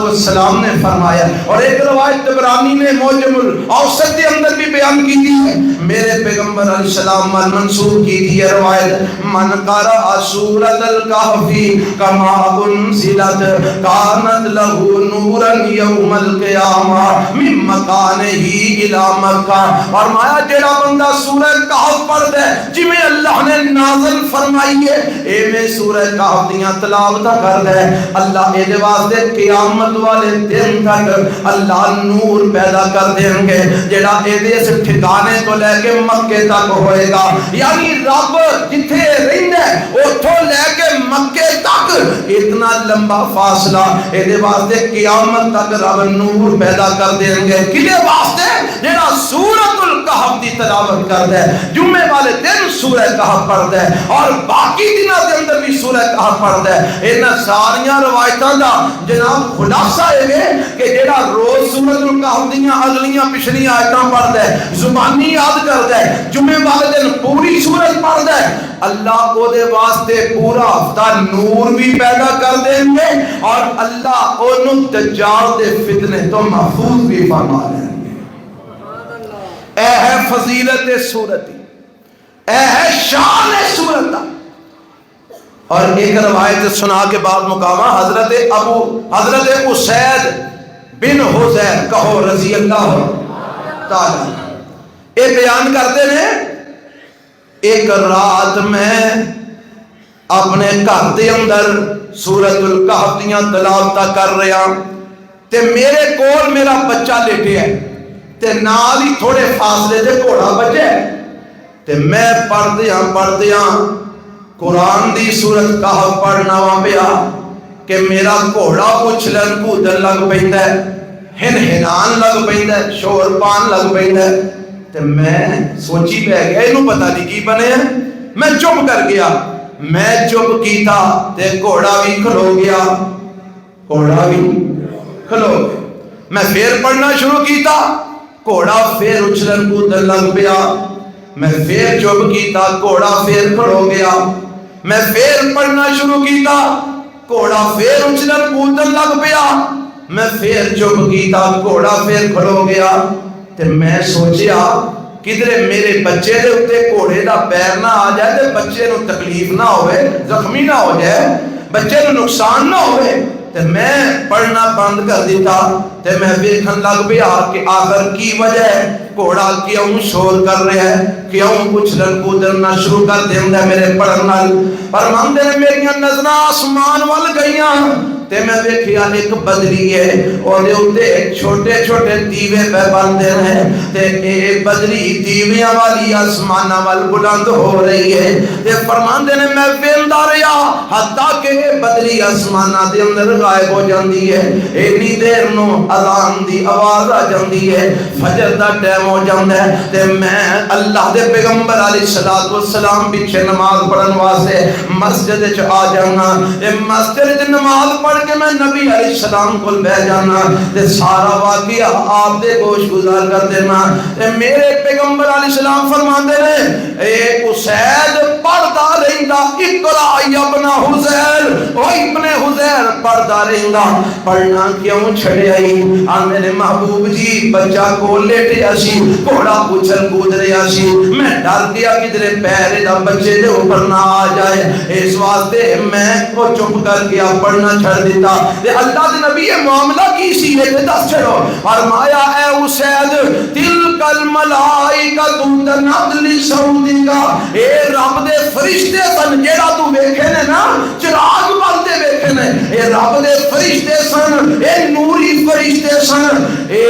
السلام نے فرمایا، اور ایک روایت طبرانی نے معجم الاوسط کے اندر بھی بیان کی تھی، میرے پیغمبر علیہ السلام منسوخ کی تھی یہ روایت، من قرأ سورۃ الکہف کما انزلت کانت له نورا یوم القیامہ من مکانہ الی مکہ۔ فرمایا جیڑا بندہ سورہ کہف پڑھدا ہے جویں اللہ نے نازل فرمائی ہے، اے میں سورہ کہف دیاں تلاوتاں کردا ہے، اللہ اے دے واسطے قیامت والے دن تک اللہ نور پیدا کر دیں گے جیڑا اے دے اس ٹھکانے تو لے کے مکے تک ہوئے گا۔ یعنی رب جتھے رہندا ہے اوتھوں لے کے مکے تک اتنا لمبا فاصلہ، اے دے واسطے قیامت تک رب نور پیدا کر دیں گے۔ کدے واسطے؟ جیڑا سورۃ الکہف دی تلاوت کردا ہے، جمعے والے دن سورہ کہف پڑھدا ہے اور باقی دنوں دے اندر بھی سورہ کہف پڑھدا ہے۔ انہاں ساریاں روایتاں دا جناب خلاصہ ہے کہ جیڑا روز سورۃ الکہف دیاں اگلیاں پچھلیاں آیتاں پڑھدا ہے، زبانی یاد کردا ہے، جمعے والے دن پوری سورت پڑھدا ہے، اللہ او دے واسطے پورا ہفتہ نور بھی پیدا کر دیں گے اور اللہ اونوں دجال دے فتنے تو محفوظ بھی فرما دیں گے۔ اے ہے فضیلت سورت، اے ہے شان سورت۔ اور ایک روایت سنا کے بعد مقامہ حضرت اسید بن حذیر کہو رضی اللہ تعالی یہ بیان کرتے ہیں، ایک رات میں اپنے گھر دے اندر سورۃ الکہف دیاں تلاوتاں کر رہا تے میرے کول میرا بچہ لیٹیا ہے تے نال ہی تھوڑے فاصلے تے گھوڑا بچے تے میں پڑھدیاں قرآن دی سورۃ کہف پڑھنا وا پیا کہ میرا گھوڑا اچھلن کودن لگ پیندا ہے، ہنہنان لگ پیندا ہے، شور پان لگ پیندا ہے تے میں سوچی پہ گیا اینو پتہ نہیں کی بنے ہے، میں چپ کر گیا، میں چپ کیتا تے گھوڑا بھی کھلو گیا، میں پھر پڑھنا شروع کیتا، گھوڑا پھر اچھلن کودن لگ پیا، میں پھر چپ کیتا، گھوڑا پھر کھلو گیا، میں پھر پڑھنا شروع کیتا، گھوڑا پھر اچھلن کودن لگ پیا، میں پھر چپ کیتا، گھوڑا پھر کھلو گیا تے میں سوچیا کدھرے میرے بچے دے اتے گھوڑے دا پیر نہ آ جائے تے بچے نو تکلیف نہ ہوئے، زخمی نہ ہو جائے، بچے نو نقصان نہ ہوئے تے میں پڑھنا بند کر دیتا تے میں دیکھن لگ پیا کہ آخر کی وجہ ہے، گھوڑا کیوں شور کر رہا ہے، کیوں اچھلن کودن نہ شروع کر دیندا ہے میرے پڑھن نال۔ فرماندے نے میریاں نظراں آسمان وال گئیاں تے میں دیکھیا ایک بدری ہے اور دے اتے چھوٹے چھوٹے دیوے پہ بندے ہیں تے اے بدری دیویاں والی آسمانہ وال بلند ہو رہی ہے تے فرماندے نے میں ویلدا رہیا حتیٰ کہ بدری آسمانہ دے اندر غائب ہو جاندی ہے اینی دیر نو اذان دی آواز آ جاندی ہے فجر دا ٹائم ہو جاندا ہے تے میں اللہ دے پیغمبر علیہ الصلوۃ والسلام پیچھے نماز پڑھن واسطے مسجد وچ آ جانا اے مسجد وچ نماز پڑھ کے میں نبی علیہ السلام کول بیٹھ جانا تے سارا واقعہ آپ دے گوش گزار کر دینا تے میرے پیغمبر علیہ السلام فرماندے نے اے اسید پڑھدا رہندا اقرا یا ابن حذیر او ابن حذیر پڑھدا رہندا پڑھنا کیوں چھڑیا ہی آ میرے محبوب جی بچہ کو لیٹیا سی گھوڑا اچھل کود رہیا سی میں ڈر گیا کدھر پیر دا بچے دے اوپر نہ آ جائے اس واسطے میں کو چپ کر کے پڑھنا چھڑ دیتا تے اللہ دے نبی یہ معاملہ کی سی یہ دس چھڑو فرمایا اے اسید تلک الملائکہ تنت لصوتکا اے رب دے فرشتے سن جیڑا تو ویکھے نے نا چراغ بنتے ویکھے نے اے رب دے فرشتے سن اے نوری فرشتے سن اے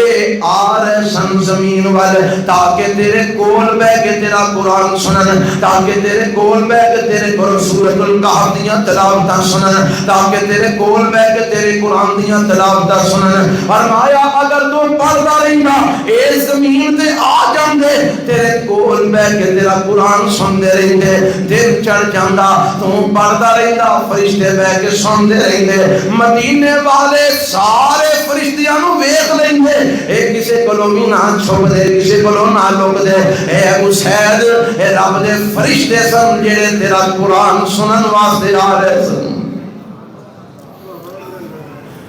آ رہے سن زمین والے تاکہ تیرے کول بہ کے تیرا قرآن سنن تاکہ تیرے کول بہ کے تیرے سورۃ الکہف دیاں تلاوتاں سنن تاکہ تیرے کول بہ کے تیرے قرآن دیاں تلاوتاں سنن فرمایا اگر تو پڑھدا رہندا اے زمین تے آ جاندے تیرے کول بہ کے تیرا قرآن سندے رہندے دل چڑھ جاندا تو پڑھدا رہندا فرشتے بہ کے سندے رہندے مدینے والے سارے فرشتیاں نو ویکھ لیندے اے کسے کولوں بھی نہ چھپ دے کسے کولوں نہ لک دے اے اسید اے رب دے فرشتے سن جڑے تیرا قرآن سنن واسطے آ رہے سن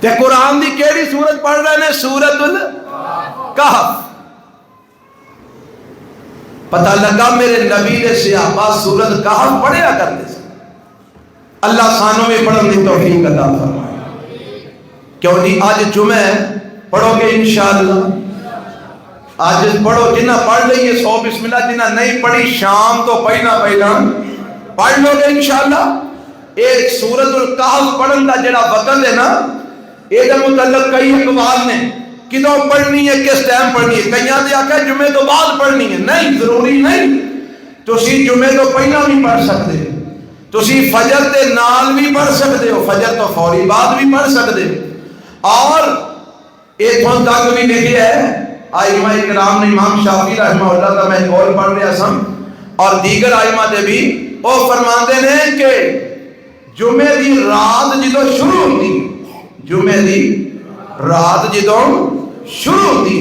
تے قرآن دی کیڑی سورت پڑھ رہے نے سورۃ الکہف پتہ لگا میرے نبی دے صحابہ سورۃ کہف پڑھیا کرتے تھے اللہ سانوں میں پڑھن دی توفیق عطا فرمائے کیوں جی آج جمعہ پڑھو گے انشاءاللہ آج پڑھو جنہ پڑھ لئیے 100 بسم اللہ جنہ نہیں پڑھی شام تو پہلا پڑھ لو گے انشاءاللہ ایک سورۃ الکہف پڑھن دا جڑا وقت ہے نا اے دے متعلق کئی اقوال نے کدوں پڑھنی ہے کس ٹائم پڑھنی ہے کئیاں دے آکھا جمعے تو بعد پڑھنی ہے نہیں ضروری نہیں تسی جمعے تو پہلا بھی پڑھ سکتے تسی فجر دے نال بھی پڑھ سکتے ہو فجر تو فوری بعد بھی پڑھ سکتے اور ایتھوں تک بھی لکھے ہے ائمہ اکرام نے امام شافعی رحمہ اللہ کا میں قول پڑھ رہا سن اور دیگر ائمہ دے بھی وہ فرماندے نے کہ جمعے دی رات جدوں شروع ہوندی جمعے دی رات جدوں شروع ہوندی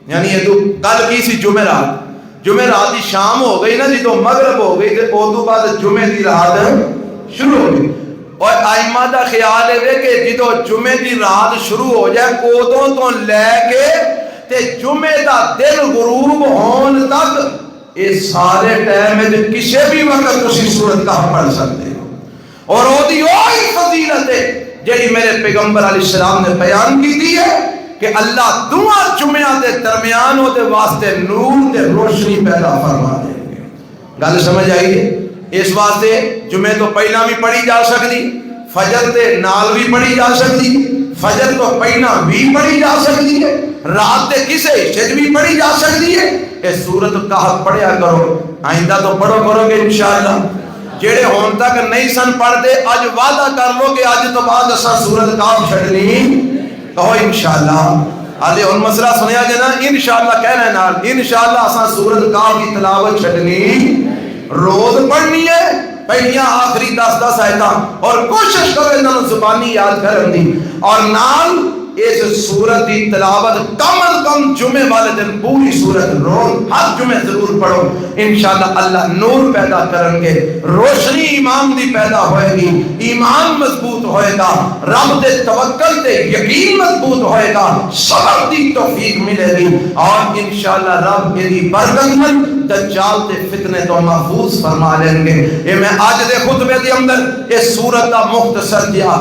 یعنی یہ تو کل کی سی جمعے رات دی شام ہو گئی نا جدوں مغرب ہو گئی تے او تو بعد جمعے دی رات شروع ہو گئی اور ائمہ دا خیال ہے کہ جدوں جمعے دی رات شروع ہو جائے اودوں تو لے کے تے جمعے دا دن غروب ہون تک یہ سارے ٹائم میں کسی بھی وقت اسی سورت کا پڑھ سکتے ہو اور وہ دی وہی فضیلت ہے جڑی میرے پیغمبر علیہ السلام نے بیان کی دی ہے کہ اللہ دعا جمعہ دے درمیان دے واسطے نور دے روشنی پیدا فرما دے گے گل سمجھ آئیے اس واسطے جمعے تو پہلا بھی پڑھی جا سکتی فجر دے نال بھی پڑھی جا سکتی فجر تو پہلا بھی پڑھی جا سکتی ہے رات دے کسے حصے بھی پڑھی جا سکتی ہے اس سورۃ الکہف پڑھیا کرو آئندہ تو پڑھو کرو گے انشاءاللہ جڑے ہون تک نہیں سن پڑھتے اج وعدہ کر لو کہ اج تو بعد اساں سورۃ الکہف چھڈنی کہو انشاءاللہ آلے ان مسئلہ سنیا جے نا انشاءاللہ کہنا نال انشاءاللہ اساں سورۃ الکہف کی تلاوت چھڈنی روز پڑھنی ہے پہلیاں آخری 10 آیتاں اور کوشش کرو انہاں زبانی یاد کرن دی اور نال اس سورت کی تلاوت کم از کم جمعے والے دن پوری سورت روز ہر جمعے ضرور پڑھو انشاءاللہ اللہ نور پیدا کریں گے روشنی ایمان دی پیدا ہوئے گی ایمان مضبوط ہوئے گا رب دے توکل تے یقین مضبوط ہوئے گا صبر دی توفیق ملے گی اور انشاءاللہ رب یہ برکت من دجال تے فتنے تو محفوظ فرما لیں گے یہ میں آج دے خطبے دی اندر اس سورت کا مختصر دیا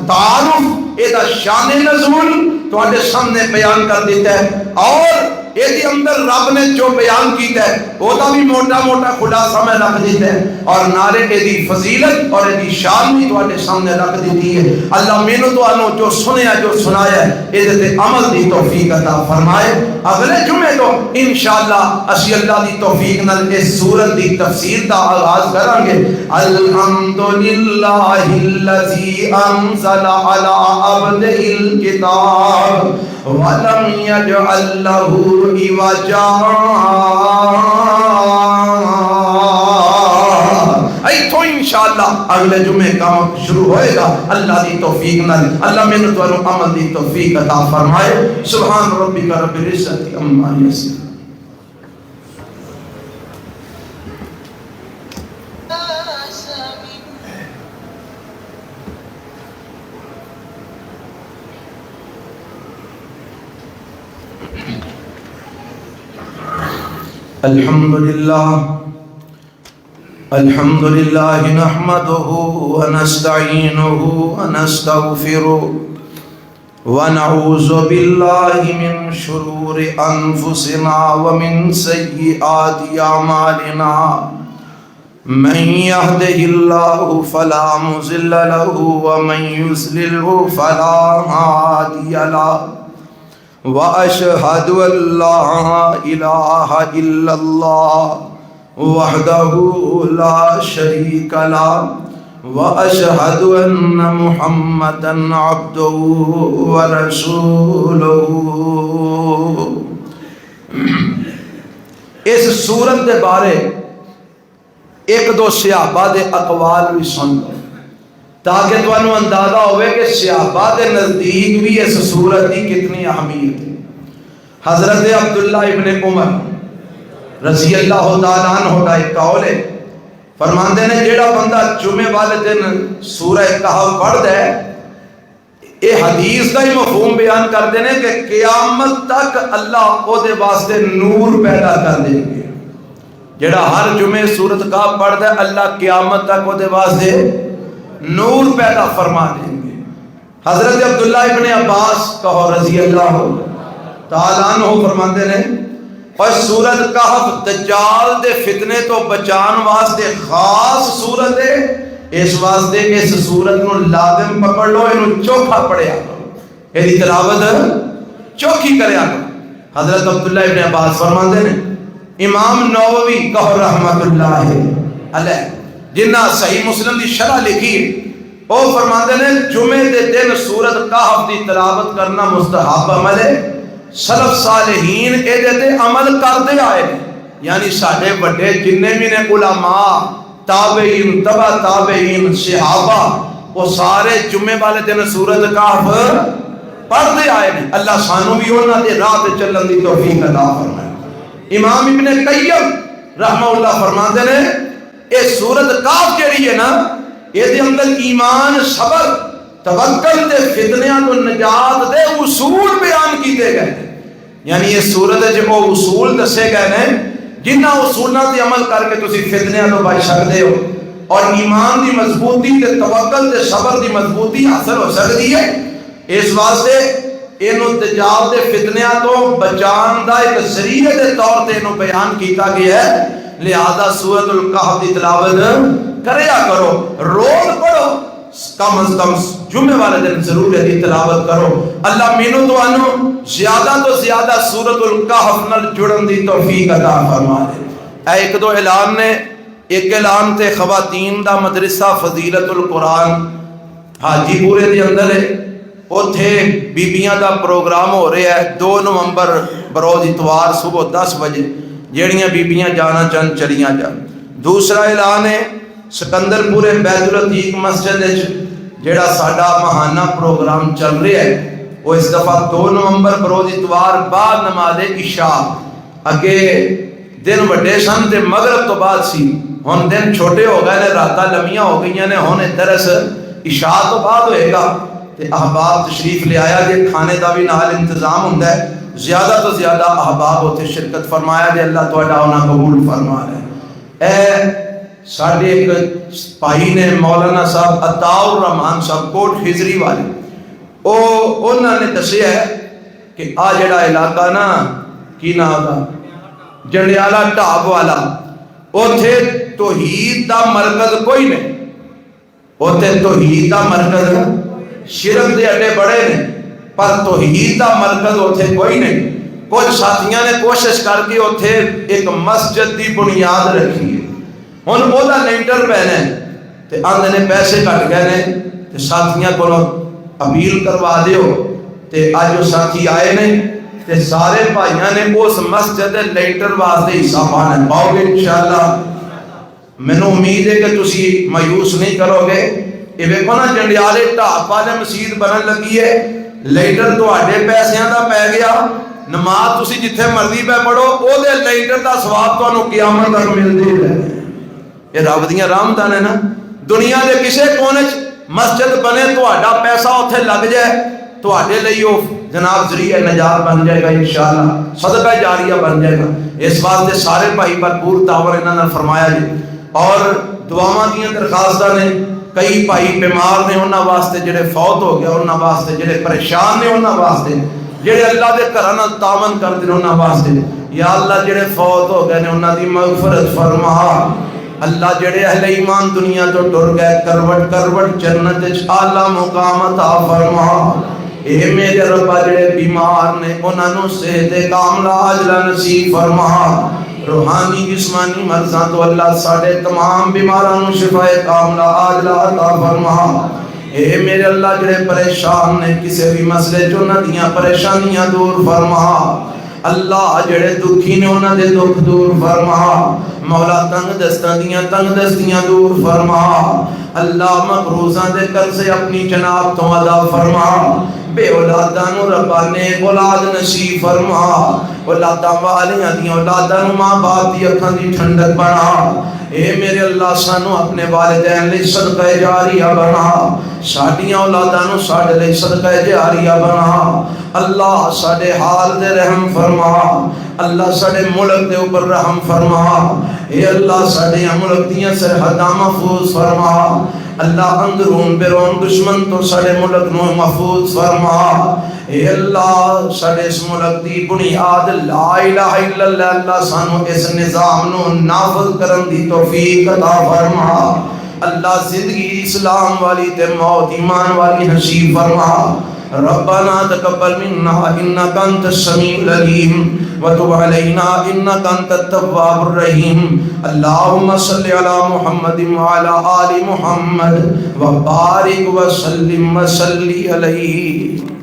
تعارف ادا شان نزول تو آنے سامنے بیان کر دیتا ہے اور یہ اندر رب نے جو بیان کیتا ہے وہ بھی موٹا موٹا خلاصہ میں رکھ دیتا ہے، اور نارے دی فضیلت اور دی شان بھی تواڈے سامنے رکھ دیتی ہے۔ اللہ مینوں تانوں جو سنیا جو سنایا ہے یہ تے عمل دی توفیق عطا فرمائے۔ اگلے جمعے تو انشاءاللہ اسی اللہ دی توفیق نال اس سورت دی تفسیر دا آغاز کریں گے۔ الحمدللہ الذی انزل علی عبدہ الکتاب وَلَمْ يَجْعَلْ لَهُ عِوَجًا۔ ایتھوں انشاءاللہ اگلے جمعے کام شروع ہوئے گا اللہ دی توفیق نال۔ اللہ میں تو عمل دی توفیق عطا فرمائے۔ سبحان ربک رب العزت عما یصفون۔ الحمد لله نحمده ونستعينه ونستغفره ونعوذ بالله من شرور أنفسنا ومن سيئات أعمالنا من يهده الله فلا مضل له ومن يضلل فلا هادي له وأشهد أن لا إله إلا الله وحده لا شريك له وأشهد أن محمدا عبده ورسوله۔ اس سورت دے بارے ایک دو صحابہ دے اقوال بھی سن لو تاکہ تمہیں اندازہ ہوئے کہ صحابہ دے نزدیک بھی اس سورت کی کتنی اہمیت ہے۔ حضرت عبداللہ ابن عمر رضی اللہ تعالیٰ عنہ کا ایک قول ہے، فرماندے نے جیڑا بندہ جمعے والے دن سورہ کہف پڑھتا ہے، یہ حدیث کا ہی مفہوم بیان کر دینے کہ قیامت تک اللہ او دے واسطے نور پیدا کر دیں گے۔ جیڑا ہر جمعے سورت کہف پڑھتا ہے اللہ قیامت تک او دے واسطے نور پیدا فرما دیں گے۔ حضرت عبداللہ ابن عباس کہو رضی اللہ تعالیٰ عنہ فرماندے نے اور سورت کہف دجال دے فتنے تو بچان واسطے خاص سورت ہے، اس واسطے کہ اس سورت نو لازم پکڑ لو، انہوں چوکھا پڑھیا کرو، یہ تلاوت چوکھی کریا کرو۔ حضرت عبداللہ ابن عباس فرماندے نے امام نووی کہو رحمت اللہ علیہ جنہ صحیح مسلم دی شرح لکھی وہ فرماندے نے جمعے دے دن سورت کہف دی تلاوت کرنا مستحب عمل ہے، سلف صالحین اے دے عمل کردے آئے ہیں، یعنی ساڑھے بڑے جننے بھی نے علماء تابعین تبع تابعین صحابہ وہ سارے جمعے والے دن سورت کہف پڑھتے آئے ہیں۔ اللہ سانو بھی ہونا دے رات چلن دی توفیق عطا فرمائے۔ امام ابن قیم رحمہ اللہ فرماتے نے اے سورت کہف جڑی ہے نا یہ دے اندر ایمان صبر توکل دے فتنیاں تو نجات دے اصول بیان کیتے گئے، یعنی یہ سورت جو وہ اصول دسے گئے ہیں جنہ اصولوں تے عمل کر کے تسی فتنیاں تو بچ سکتے ہو اور ایمان دی مضبوطی تے توکل تے صبر دی مضبوطی حاصل ہو سکتی ہے۔ اس واسطے اینو دجال دے فتنیاں تو بچان دا ایک ذریعے دے طور تے اینو بیان کیتا گیا ہے، لہذا سورۃ الکہف دی تلاوت کریا کرو، روز پڑھو، کم از کم جمعے والے دن ضرور ہے تلاوت کرو۔ اللہ مینوں تو انو زیادہ تو زیادہ سورۃ الکہف نال جڑن دی توفیق عطا فرما دے۔ ایک دو اعلان نے، ایک اعلان تے خواتین دا مدرسہ فضیلت القرآن حاجی پورے دے اندر ہے، اوتھے بیبیاں دا پروگرام ہو رہا ہے 2 نومبر بروز اتوار صبح 10 بجے، جیڑیاں بیبیاں جانا چاہن چلیاں جان۔ دوسرا اعلان ہے سکندر پورے بیت العتیق مسجد جیڑا ساڈا ماہانہ پروگرام چل رہا ہے وہ اس دفعہ 2 نومبر بروز اتوار بعد نماز عشاء، اگے دن وڈے سن تے مغرب تو بعد سی، ہن دن چھوٹے ہو گئے نے، راتاں لمیاں ہو گئی نے، ہن درس عشاء تو بعد ہوئے گا تے احباب تشریف لے آیا جے، کھانے دا بھی نال انتظام ہوندا ہے، زیادہ تو زیادہ احباب ہوتے شرکت فرمایا جے، اللہ تہاڈا انہاں قبول فرما لے۔ اے ساڑھے ایک پائی نے مولانا صاحب عطاء الرحمان صاحب کوٹ ہجری والے انہوں نے دسیا ہے کہ آ جڑا علاقہ نا کی نام دا جنڈیالہ ٹاپ والا اوتھے توحید دا مرکز کوئی نہیں اوتھے توحید دا مرکز شرک دے اڈے بڑے نے پر توحید دا مرکز اوتھے کوئی نہیں کچھ ساتھیاں نے کوشش کر کے اوتھے ایک مسجد دی بنیاد رکھی ہے ہن او دا لینٹر پہنے تے آندے نے پیسے کٹ گئے نے تے ساتھیاں کو اپیل کروا دیو تے آج جو ساتھی آئے نے تے سارے بھائیاں نے اس مسجد لینٹر واسطے حصہ پانا پاؤ گے انشاءاللہ میں نے امید ہے کہ تسی مایوس نہیں کرو گے یہ ویکھو نا جنڈیالے ٹاپ والے مسجد بنن لگی ہے لینٹر تواڈے پیسیاں دا پے گیا نماز تسی جتھے مرضی پہ پڑھو او دے لینٹر دا ثواب تانوں قیامت تک ملدی رہے یہ رب دیاں رحمتاں نے نا دنیا دے کسے کونے مسجد بنے تہاڈا پیسہ اوتھے لگ جائے تہاڈے لئی او جناب ذریعہ نجات بن جائے گا انشاءاللہ صدقہ جاریہ بن جائے گا اس واسطے سارے بھائی بھرپور تعاون انہاں نے فرمایا جی اور دعاواں دیاں درخواستاں نے کئی بھائی بیمار نے انہاں واسطے جڑے فوت ہو گئے انہاں واسطے جڑے پریشان نے انہاں واسطے جڑے اللہ دے گھراں نال تعاون کردے نے انہاں واسطے یا اللہ جڑے فوت ہو گئے نے انہاں دی مغفرت فرما اللہ جڑے اہل ایمان دنیا تو ٹر گئے کروٹ کروٹ جنت وچ اعلی مقام عطا فرما اے میرے رب جڑے بیمار نے انہاں نوں صحت کاملہ عاجلہ نصیب فرما روحانی جسمانی مرضاں تو اللہ ساڈے تمام بیماراں نوں شفا کاملہ عاجلہ عطا فرما اے میرے اللہ جڑے پریشان نے کسی بھی مسئلے جو نہ دیاں پریشانیاں دور فرما اللہ جڑے دکھی نے انہاں دے دکھ دور فرما مولا تنگ دستیاں دور فرما اللہ مقروضاں دے قرضے اپنی جناب تو ادا فرما بے اولاداں نوں ربا نیک اولاد نصیب فرما اولاداں والیاں دی اولاداں نوں ماں باپ دی اکھاں دی ٹھنڈک بنا اے میرے اللہ سانو اپنے والدین لئی صدقہ جاریہ بنا ساڈیاں اولاداں نوں ساڈے لئی صدقہ جاریہ بنا اللہ ساڈے حال دے رحم فرما اللہ ساڈے ملک دے اوپر رحم فرما اے اللہ ساڈے ملک دیاں سرحداں محفوظ فرما اللہ اندرون بیرون دشمن تو ساڈے ملک نو محفوظ فرما اے اللہ ساڈے اس ملک دی بنیاد لا الہ الا اللہ اللہ سانو اس نظام نو نافذ کرن دی توفیق عطا فرما اللہ زندگی اسلام والی تے موت ایمان والی نصیب فرما ربنا تقبل منا انك انت السميع العليم وتب علينا انك انت التواب الرحيم اللهم صل على محمد وعلى ال محمد وبارك وسلم وصل عليه